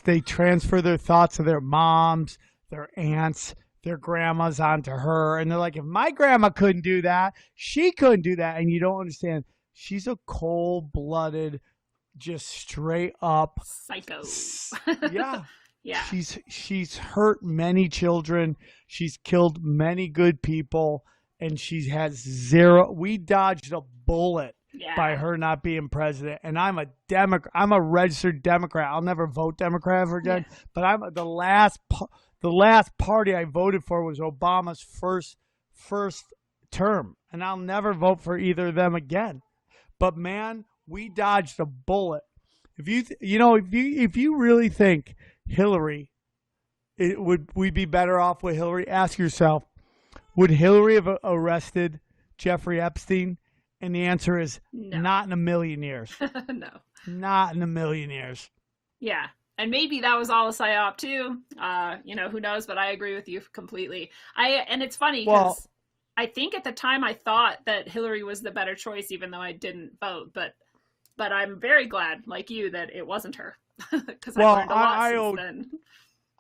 they transfer their thoughts of their moms, their aunts, their grandmas onto her. And they're like, if my grandma couldn't do that, she couldn't do that. And you don't understand. She's a cold-blooded, just straight up psycho. Yeah. Yeah. She's hurt many children. She's killed many good people. And she has zero. We dodged a bullet. Yeah. By her not being president, and I'm a Democrat. I'm a registered Democrat. I'll never vote Democrat ever again. Yeah. But I'm the last party I voted for was Obama's first term, and I'll never vote for either of them again. But man, we dodged a bullet. If you really think Hillary, would we be better off with Hillary? Ask yourself, would Hillary have arrested Jeffrey Epstein? And the answer is no. Not in a million years. No. Not in a million years. Yeah. And maybe that was all a psyop too. You know, who knows? But I agree with you completely. And it's funny because I think at the time I thought that Hillary was the better choice, even though I didn't vote. But I'm very glad, like you, that it wasn't her. Because I learned a lot since then.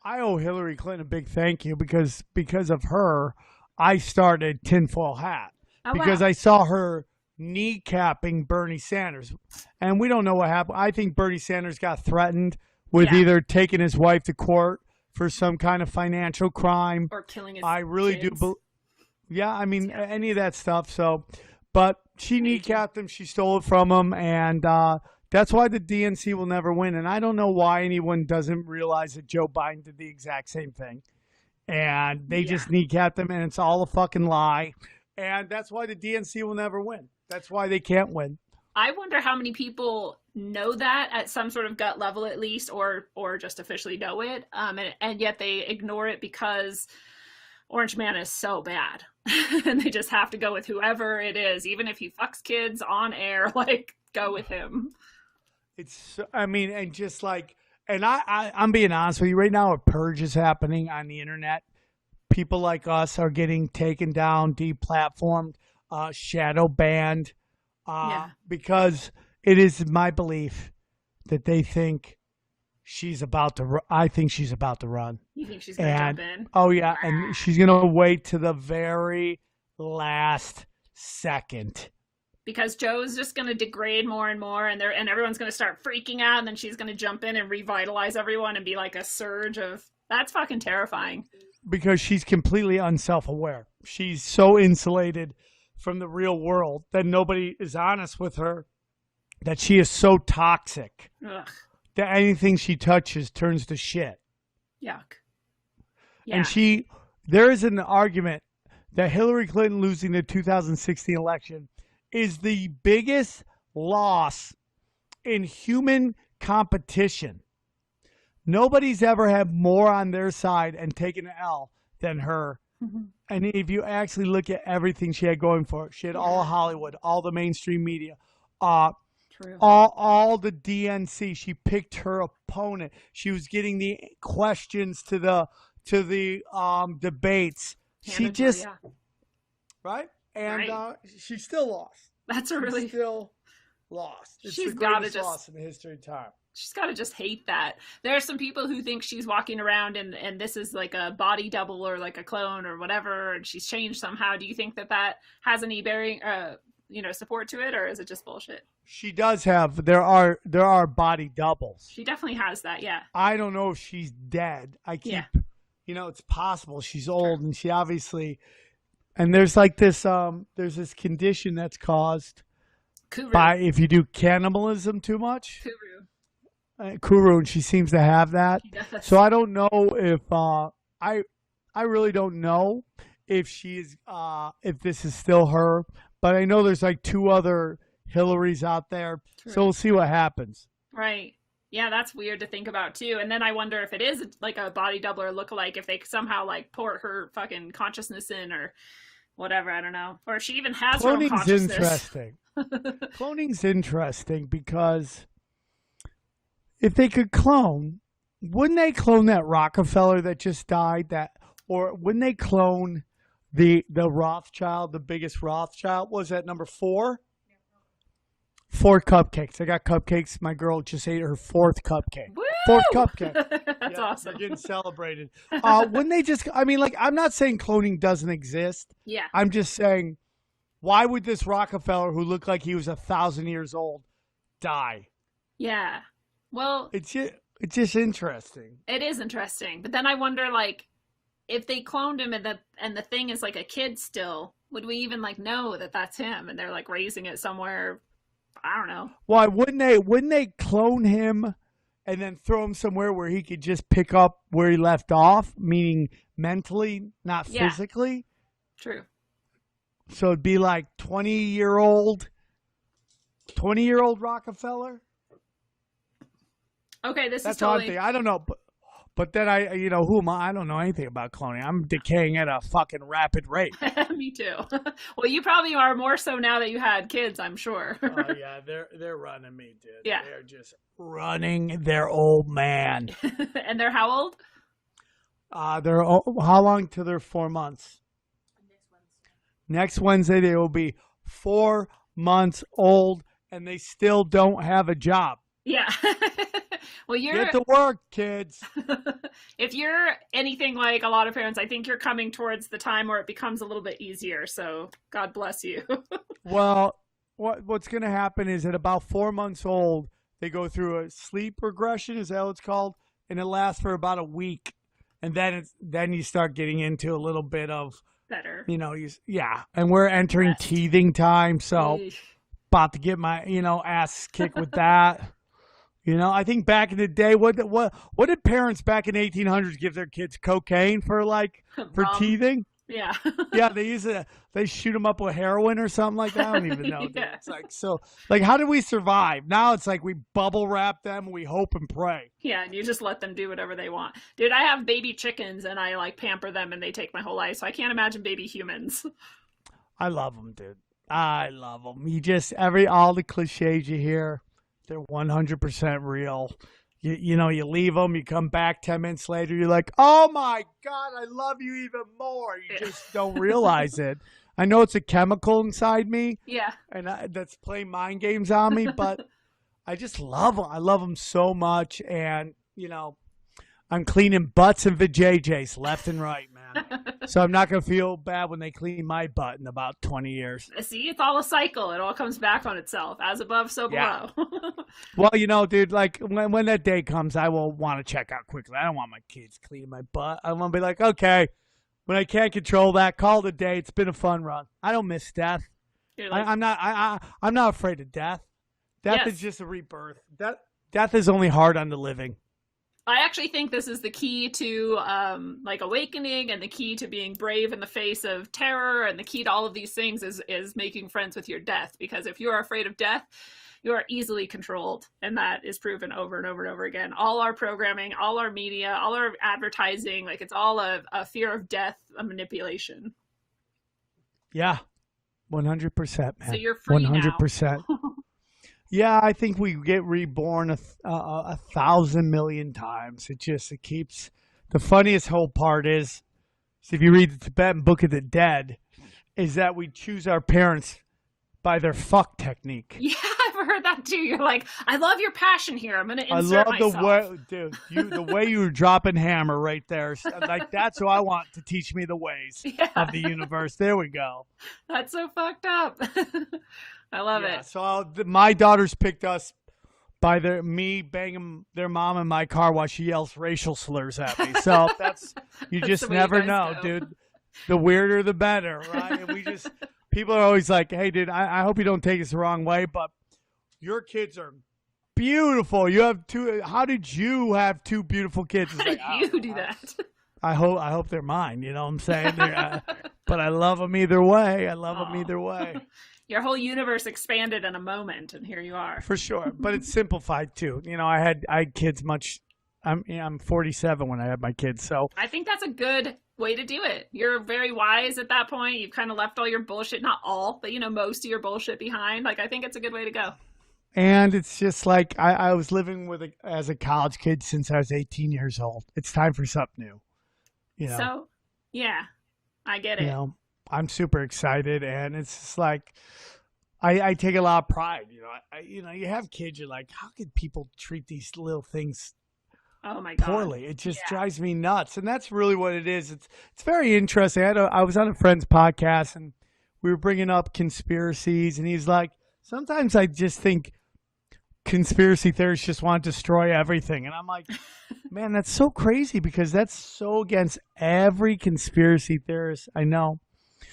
I owe Hillary Clinton a big thank you because of her, I started Tinfoil Hat. Oh, because I saw her kneecapping Bernie Sanders. And we don't know what happened. I think Bernie Sanders got threatened with either taking his wife to court for some kind of financial crime. Or killing his I really kids. do. Yeah, I mean, any of that stuff. So, but she kneecapped him. She stole it from him. And that's why the DNC will never win. And I don't know why anyone doesn't realize that Joe Biden did the exact same thing. And they just kneecapped him. And it's all a fucking lie. And that's why the DNC will never win. That's why they can't win. I wonder how many people know that at some sort of gut level at least, or just officially know it, and yet they ignore it because Orange Man is so bad, and they just have to go with whoever it is, even if he fucks kids on air. Like, go with him. It's, I mean, and just like, and I'm being honest with you right now. A purge is happening on the internet. People like us are getting taken down, deplatformed, shadow banned, because it is my belief that they think she's about to. I think she's about to run. You think she's going to jump in? Oh yeah, and she's going to wait to the very last second. Because Joe's just going to degrade more and more, and everyone's going to start freaking out, and then she's going to jump in and revitalize everyone and be like a surge of... That's fucking terrifying. Because she's completely unself-aware. She's so insulated from the real world that nobody is honest with her, that she is so toxic. Ugh. That anything she touches turns to shit. Yuck. Yeah. And there is an argument that Hillary Clinton losing the 2016 election is the biggest loss in human competition. Nobody's ever had more on their side and taken an L than her. Mm-hmm. And if you actually look at everything she had going for her, she had all Hollywood, all the mainstream media, all the DNC. She picked her opponent. She was getting the questions to the debates. She just right. And she still lost. That's a really... She's still lost. It's she's the greatest loss in the history of time. She's got to just hate that. There are some people who think she's walking around and this is like a body double or like a clone or whatever, and she's changed somehow. Do you think that has any bearing, support to it, or is it just bullshit? She does have... There are body doubles. She definitely has that, yeah. I don't know if she's dead. It's possible. She's old, and she obviously... And there's like this, there's this condition that's caused by if you do cannibalism too much. Kuru, and she seems to have that. Yes. So I don't know if I really don't know if she's if this is still her, but I know there's like 2 other Hillarys out there. True. So we'll see what happens. Right. Yeah, that's weird to think about too. And then I wonder if it is like a body double or lookalike, if they somehow like pour her fucking consciousness in or whatever. I don't know. Or if she even has her own consciousness. Interesting. Cloning's interesting because if they could clone, wouldn't they clone that Rockefeller that just died? Or wouldn't they clone the Rothschild, the biggest Rothschild? Was that number 4? 4 cupcakes. I got cupcakes. My girl just ate her 4th cupcake. Woo! 4th cupcake. That's awesome. They're getting celebrated. Wouldn't they just... I mean, like, I'm not saying cloning doesn't exist. Yeah. I'm just saying, why would this Rockefeller, who looked like he was 1,000 years old, die? Yeah. Well... It's just interesting. It is interesting. But then I wonder, like, if they cloned him and the thing is, like, a kid still, would we even, like, know that that's him? And they're, like, raising it somewhere... I don't know. Why wouldn't they clone him and then throw him somewhere where he could just pick up where he left off, meaning mentally, not physically? True. So it'd be like 20-year-old Rockefeller. Okay, That's is totally... what I'm thinking. I don't know, but then who am I? I don't know anything about cloning. I'm decaying at a fucking rapid rate. Me too. Well, you probably are more so now that you had kids, I'm sure. Oh yeah, they're running me, dude. Yeah, they're just running their old man. And they're how old? How long till they're 4 months? Next Wednesday they will be 4 months old, and they still don't have a job. Yeah. Well, get to work, kids. If you're anything like a lot of parents, I think you're coming towards the time where it becomes a little bit easier. So God bless you. Well, what's going to happen is at about 4 months old, they go through a sleep regression. Is that what it's called? And it lasts for about a week, and then you start getting into a little bit of better. And we're entering teething time, so about to get my ass kicked with that. I think back in the day, what did parents back in 1800s give their kids? Cocaine for teething? Yeah. Yeah, they shoot them up with heroin or something like that. I don't even know. Dude. Yeah. It's like, so, like, how do we survive? Now it's like we bubble wrap them, and we hope and pray. Yeah, and you just let them do whatever they want. Dude, I have baby chickens and I like pamper them and they take my whole life. So I can't imagine baby humans. I love them, dude. I love them. All the cliches you hear, they're 100% real. You leave them, you come back 10 minutes later, you're like, oh my God, I love you even more. You just don't realize it. I know it's a chemical inside me. Yeah. And that's playing mind games on me, but I just love them. I love them so much. And, I'm cleaning butts and vajayjays left and right, man. So I'm not going to feel bad when they clean my butt in about 20 years. See, it's all a cycle. It all comes back on itself. As above, so below. Well, dude, like when that day comes, I will want to check out quickly. I don't want my kids cleaning my butt. I want to be like, okay, when I can't control that, call it a day. It's been a fun run. I don't miss death. Like, I'm not afraid of death. Death is just a rebirth. Death is only hard on the living. I actually think this is the key to awakening, and the key to being brave in the face of terror, and the key to all of these things is making friends with your death. Because if you are afraid of death, you are easily controlled, and that is proven over and over and over again. All our programming, all our media, all our advertising, like it's all a fear of death, a manipulation. Yeah, 100%, man. So you're free 100%. Now. Yeah, I think we get reborn a 1,000 million times. It keeps. The funniest whole part is if you read the Tibetan Book of the Dead, is that we choose our parents by their fuck technique. Yeah, I've heard that too. You're like, I love your passion here. I'm going to insert myself. I love the way you were dropping hammer right there. Like, that's who I want to teach me the ways of the universe. There we go. That's so fucked up. I love it. So my daughters picked us by me banging their mom in my car while she yells racial slurs at me. So you just never know, dude. The weirder, the better, right? And people are always like, hey, dude, I hope you don't take this the wrong way, but your kids are beautiful. You have two. How did you have two beautiful kids? How did you do that? I hope they're mine. You know what I'm saying? But I love them either way. Your whole universe expanded in a moment, and here you are. For sure, but it's simplified too. I had kids much. I'm 47 when I had my kids, so I think that's a good way to do it. You're very wise at that point. You've kind of left all your bullshit, not all, but most of your bullshit behind. Like, I think it's a good way to go. And it's just like I was living as a college kid since I was 18 years old. It's time for something new. So, yeah, I get it. I'm super excited, and it's just like I take a lot of pride. You have kids. You're like, how could people treat these little things oh my God. poorly? It just drives me nuts, and that's really what it is. It's very interesting. I was on a friend's podcast, and we were bringing up conspiracies, and he's like, sometimes I just think conspiracy theorists just want to destroy everything, and I'm like, man, that's so crazy because that's so against every conspiracy theorist I know.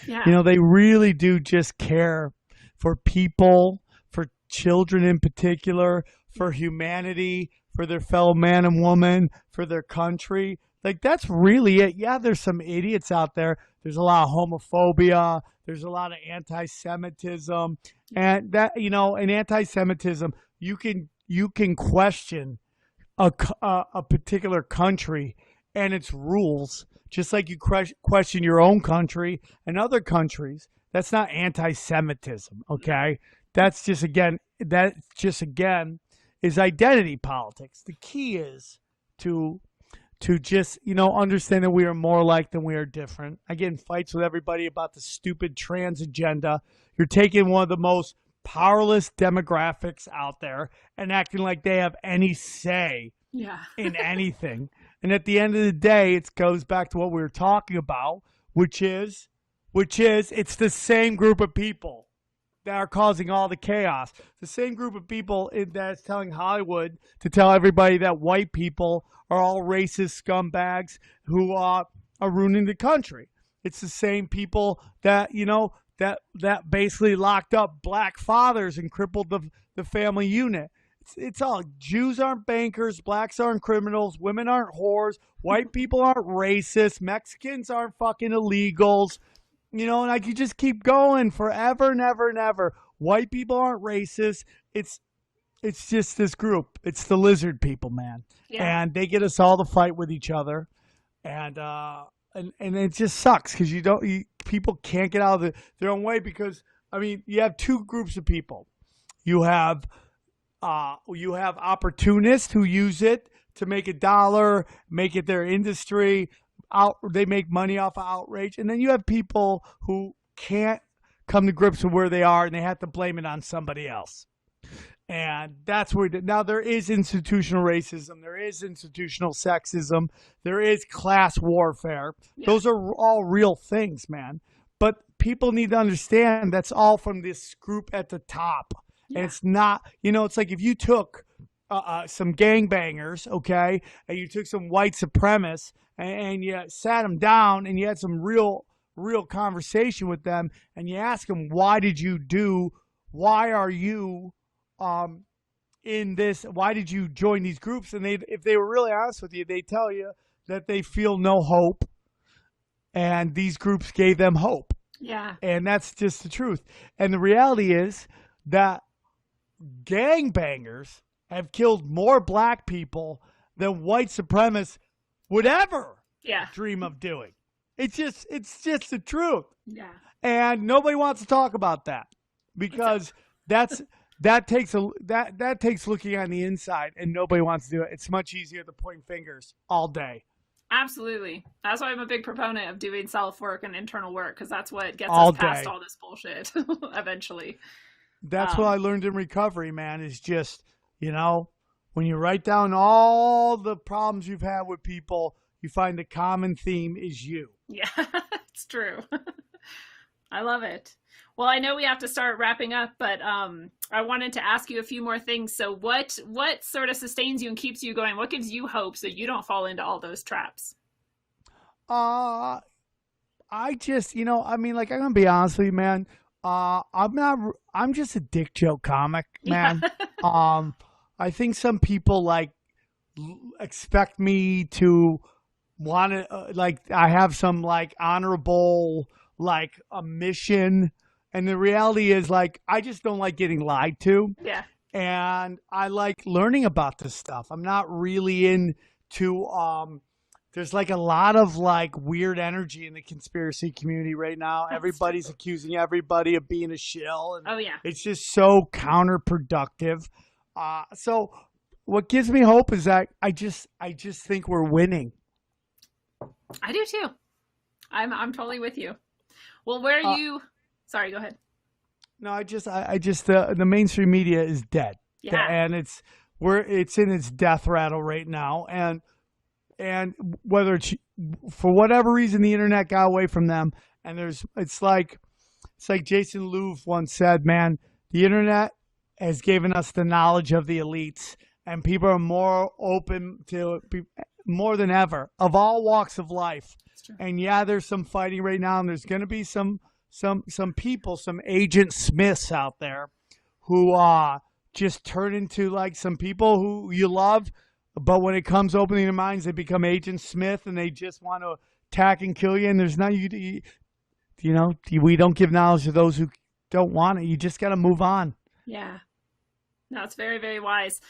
Yeah. They really do just care for people, for children in particular, for humanity, for their fellow man and woman, for their country. Like, that's really it. Yeah, there's some idiots out there. There's a lot of homophobia. There's a lot of anti-Semitism. And that, in anti-Semitism, you can question a particular country and its rules, just like you question your own country and other countries. That's not anti-Semitism, okay? That's just again is identity politics. The key is to just understand that we are more alike than we are different. I get in fights with everybody about the stupid trans agenda. You're taking one of the most powerless demographics out there and acting like they have any say in anything. And at the end of the day, it goes back to what we were talking about, which is it's the same group of people that are causing all the chaos. The same group of people that's telling Hollywood to tell everybody that white people are all racist scumbags who are ruining the country. It's the same people that, that basically locked up black fathers and crippled the family unit. It's all Jews aren't bankers, blacks aren't criminals, women aren't whores, white people aren't racist, Mexicans aren't fucking illegals. And I could just keep going forever and ever and ever. White people aren't racist. It's just this group. It's the lizard people, man. Yeah. And they get us all to fight with each other. And it just sucks because people can't get out of their own way because, I mean, you have two groups of people. You have opportunists who use it to make $1, make it their industry. They make money off of outrage. And then you have people who can't come to grips with where they are and they have to blame it on somebody else. And that's where now there is institutional racism, there is institutional sexism, there is class warfare. Yeah. Those are all real things, man. But people need to understand that's all from this group at the top. Yeah. And it's not, it's like if you took some gangbangers, okay, and you took some white supremacists and you sat them down and you had some real conversation with them and you ask them, why are you in this, why did you join these groups? And if they were really honest with you, they tell you that they feel no hope and these groups gave them hope. Yeah. And that's just the truth. And the reality is that gangbangers have killed more black people than white supremacists would ever dream of doing. It's just the truth. Yeah. And nobody wants to talk about that because that takes looking on the inside, and nobody wants to do it. It's much easier to point fingers all day. Absolutely. That's why I'm a big proponent of doing self-work and internal work, because that's what gets all us past day. all this bullshit eventually. That's what I learned in recovery, man, is just, when you write down all the problems you've had with people, you find the common theme is you. Yeah, it's true. I love it. Well, I know we have to start wrapping up, but I wanted to ask you a few more things. So what sort of sustains you and keeps you going? What gives you hope so you don't fall into all those traps? I just, I'm going to be honest with you, man. I'm just a dick joke comic, man. Yeah. I think some people expect me to want to, I have some honorable, a mission. And the reality is, I just don't like getting lied to. Yeah. And I like learning about this stuff. I'm not really into, there's a lot of weird energy in the conspiracy community right now. Everybody's accusing everybody of being a shill. And oh, yeah. It's just so counterproductive. So what gives me hope is that I just think we're winning. I do too. I'm totally with you. Well, where are you? Sorry, go ahead. No, the mainstream media is dead. Yeah. And it's in its death rattle right now. And whether it's for whatever reason the internet got away from them, and it's like Jason Louv once said, man, the internet has given us the knowledge of the elites, and people are more open to more than ever of all walks of life. And yeah, there's some fighting right now, and there's going to be some people, some Agent Smiths out there who just turn into some people who you love, but when it comes opening their minds, they become Agent Smith and they just want to attack and kill you. And there's not we don't give knowledge to those who don't want it. You just got to move on. Yeah, no, it's very, very wise.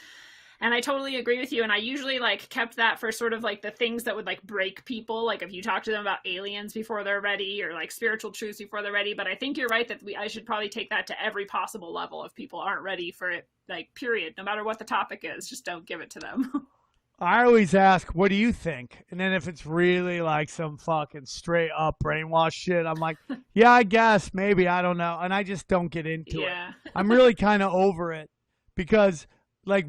And I totally agree with you. And I usually kept that for sort of the things that would break people. If you talk to them about aliens before they're ready, or spiritual truths before they're ready. But I think you're right that I should probably take that to every possible level. If people aren't ready for it, period, no matter what the topic is, just don't give it to them. I always ask, what do you think? And then if it's really some fucking straight up brainwash shit, I'm like, yeah, I guess, maybe, I don't know. And I just don't get into it. I'm really kind of over it because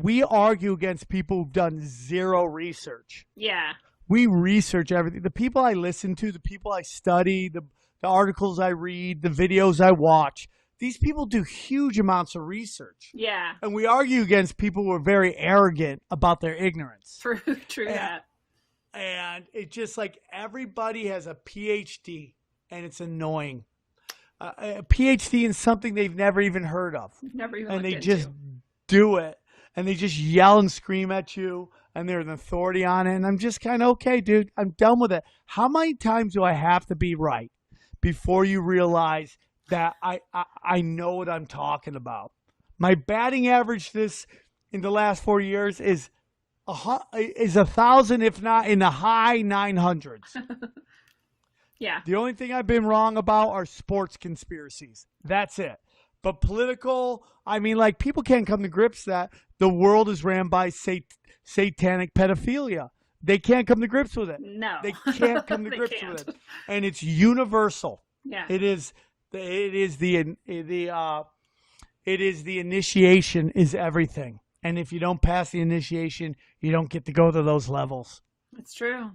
we argue against people who've done zero research. Yeah. We research everything. The people I listen to, the people I study, the articles I read, the videos I watch, these people do huge amounts of research. Yeah. And we argue against people who are very arrogant about their ignorance. True that. And it's just everybody has a PhD, and it's annoying. A PhD in something they've never even heard of. Never even and they looked just into. Do it. and they just yell and scream at you, and they're an authority on it. And I'm just kind of, okay, dude, I'm done with it. How many times do I have to be right before you realize that I know what I'm talking about? My batting average in the last 4 years is 1,000, if not in the high 900s. Yeah. The only thing I've been wrong about are sports conspiracies. That's it. But political, I mean, like, people can't come to grips that the world is ran by satanic pedophilia. They can't come to grips with it. No. They can't come to grips with it. And it's universal. Yeah. It is the initiation is everything. And if you don't pass the initiation, you don't get to go to those levels. It's true.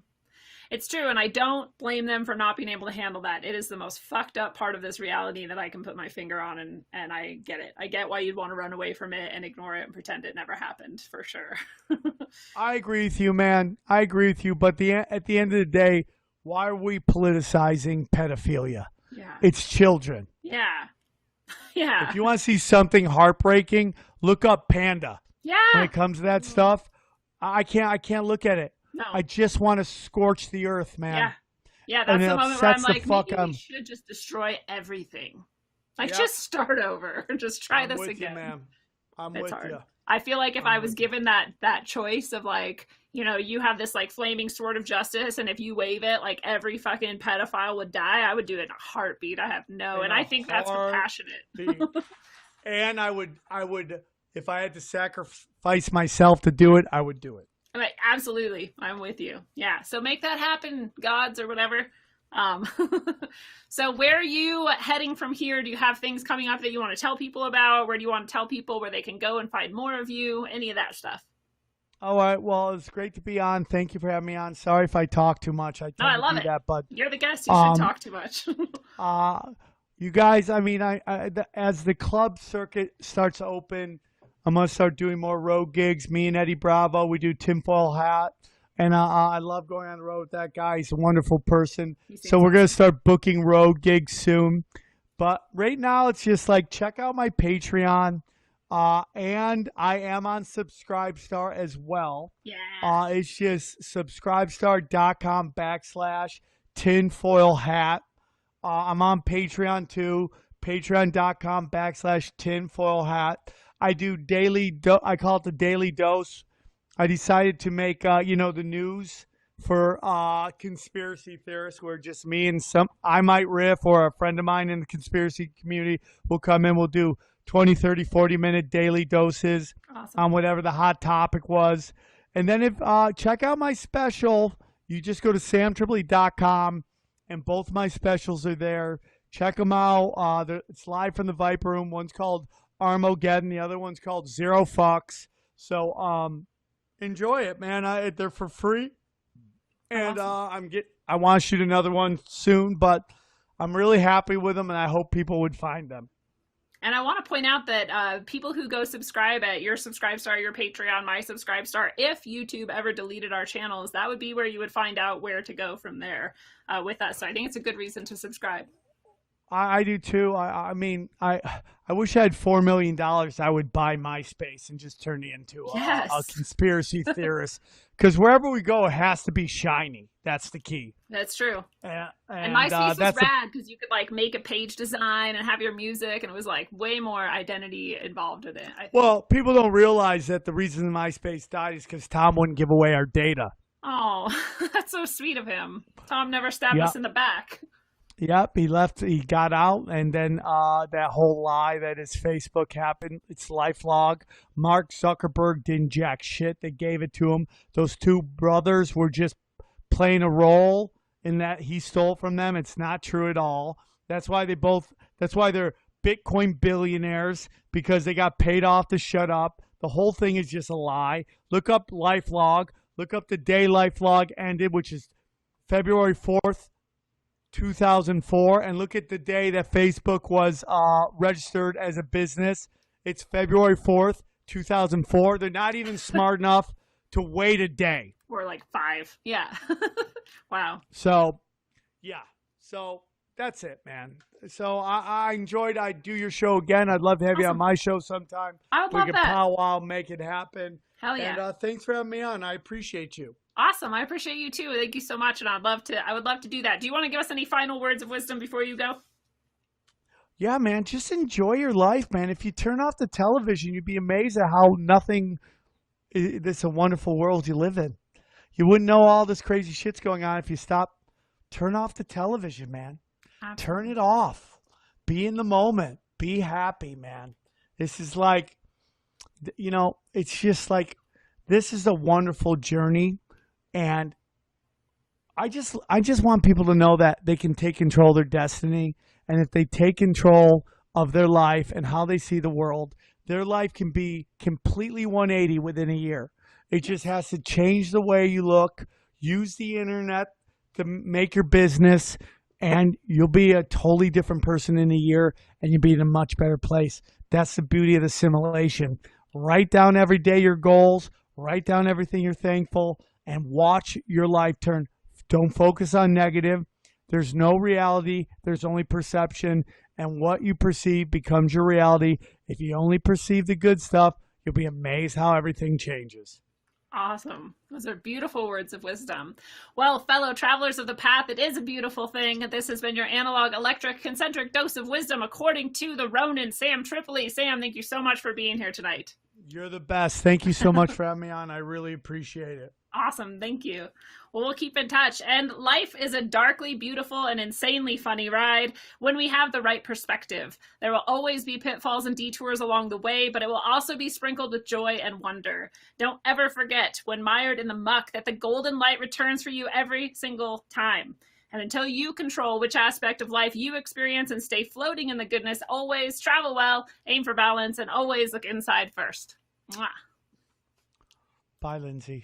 It's true, and I don't blame them for not being able to handle that. It is the most fucked up part of this reality that I can put my finger on, and I get it. I get why you'd want to run away from it and ignore it and pretend it never happened, for sure. I agree with you, man. I agree with you, but at the end of the day, why are we politicizing pedophilia? Yeah. It's children. Yeah. Yeah. If you want to see something heartbreaking, look up Panda. Yeah. When it comes to that stuff, I can't look at it. No. I just want to scorch the earth, man. Yeah. Yeah, that's the moment where I'm like, maybe we should just destroy everything. Like, just start over. Just try this again. You, man. I'm with you. I feel like if I was given that choice of, like, you know, you have this like flaming sword of justice, and if you wave it, like every fucking pedophile would die, I would do it in a heartbeat. I have and I think that's compassionate. And I would, if I had to sacrifice myself to do it, I would do it. Right, absolutely. I'm with you. Yeah. So make that happen, gods or whatever. So where are you heading from here? Do you have things coming up that you want to tell people about? Where do you want to tell people where they can go and find more of you? Any of that stuff? All right. Well, it's great to be on. Thank you for having me on. Sorry if I talk too much. I love it. That, but you're the guest. You shouldn't talk too much. You guys, I mean, as the club circuit starts to open, I'm going to start doing more road gigs. Me and Eddie Bravo, we do tinfoil hat. And I love going on the road with that guy. He's a wonderful person. So we're going to start booking road gigs soon. But right now, it's just like, check out my Patreon. And I am on Subscribestar as well. Yeah. It's just subscribestar.com/tinfoil hat. I'm on Patreon too. Patreon.com/tinfoil hat. I do I call it the daily dose. I decided to make, the news for conspiracy theorists, where just me and I might riff, or a friend of mine in the conspiracy community will come in. We'll do 20, 30, 40-minute daily doses on whatever the hot topic was. And then check out my special. You just go to samtripoli.com, and both my specials are there. Check them out. It's live from the Viper Room. One's called Armageddon. The other one's called Zero Fucks. So enjoy it, man. They're for free. And I want to shoot another one soon, but I'm really happy with them, and I hope people would find them. And I want to point out that people who go subscribe at your Subscribestar, your Patreon, my Subscribestar, if YouTube ever deleted our channels, that would be where you would find out where to go from there with us. So I think it's a good reason to subscribe. I do too. I mean, I wish I had $4 million. I would buy MySpace and just turn it into a conspiracy theorist. Because wherever we go, it has to be shiny. That's the key. That's true. And MySpace was rad because you could like make a page design and have your music, and it was like way more identity involved with it. Well, people don't realize that the reason MySpace died is because Tom wouldn't give away our data. Oh, that's so sweet of him. Tom never stabbed us in the back. Yep, he left. He got out, and then that whole lie that his Facebook happened. It's LifeLog. Mark Zuckerberg didn't jack shit. They gave it to him. Those two brothers were just playing a role in that he stole from them. It's not true at all. That's why they're Bitcoin billionaires, because they got paid off to shut up. The whole thing is just a lie. Look up LifeLog. Look up the day LifeLog ended, which is February 4th. 2004, and look at the day that Facebook was registered as a business. It's February 4th, 2004. They're not even smart enough to wait a day. Or like 5. Yeah. Wow. So, yeah. So That's it, man. So I enjoyed. I'd do your show again. I'd love to have you on Awesome. my show sometime. I would We love could that. powwow, make it happen. Hell And yeah. thanks for having me on. I appreciate you. Awesome. I appreciate you too. Thank you so much. And I would love to do that. Do you want to give us any final words of wisdom before you go? Yeah, man. Just enjoy your life, man. If you turn off the television, you'd be amazed at how nothing. This is a wonderful world you live in. You wouldn't know all this crazy shit's going on if you stop. Turn off the television, man. Turn it off. Be in the moment. Be happy, man. This is like, it's just like, this is a wonderful journey. And I just want people to know that they can take control of their destiny. And if they take control of their life and how they see the world, their life can be completely 180 within a year. It just has to change the way you look, use the internet to make your business, and you'll be a totally different person in a year, and you'll be in a much better place. That's the beauty of the simulation. Write down every day your goals, write down everything you're thankful, and watch your life turn. Don't focus on negative. There's no reality. There's only perception. And what you perceive becomes your reality. If you only perceive the good stuff, you'll be amazed how everything changes. Awesome. Those are beautiful words of wisdom. Well, fellow travelers of the path, it is a beautiful thing. This has been your analog, electric, concentric dose of wisdom according to the Ronin, Sam Tripoli. Sam, thank you so much for being here tonight. You're the best. Thank you so much for having me on. I really appreciate it. Awesome. Thank you. Well, we'll keep in touch. And life is a darkly beautiful and insanely funny ride when we have the right perspective. There will always be pitfalls and detours along the way, but it will also be sprinkled with joy and wonder. Don't ever forget, when mired in the muck, that the golden light returns for you every single time. And until you control which aspect of life you experience and stay floating in the goodness, always travel well, aim for balance, and always look inside first. Mwah. Bye, Lindsay.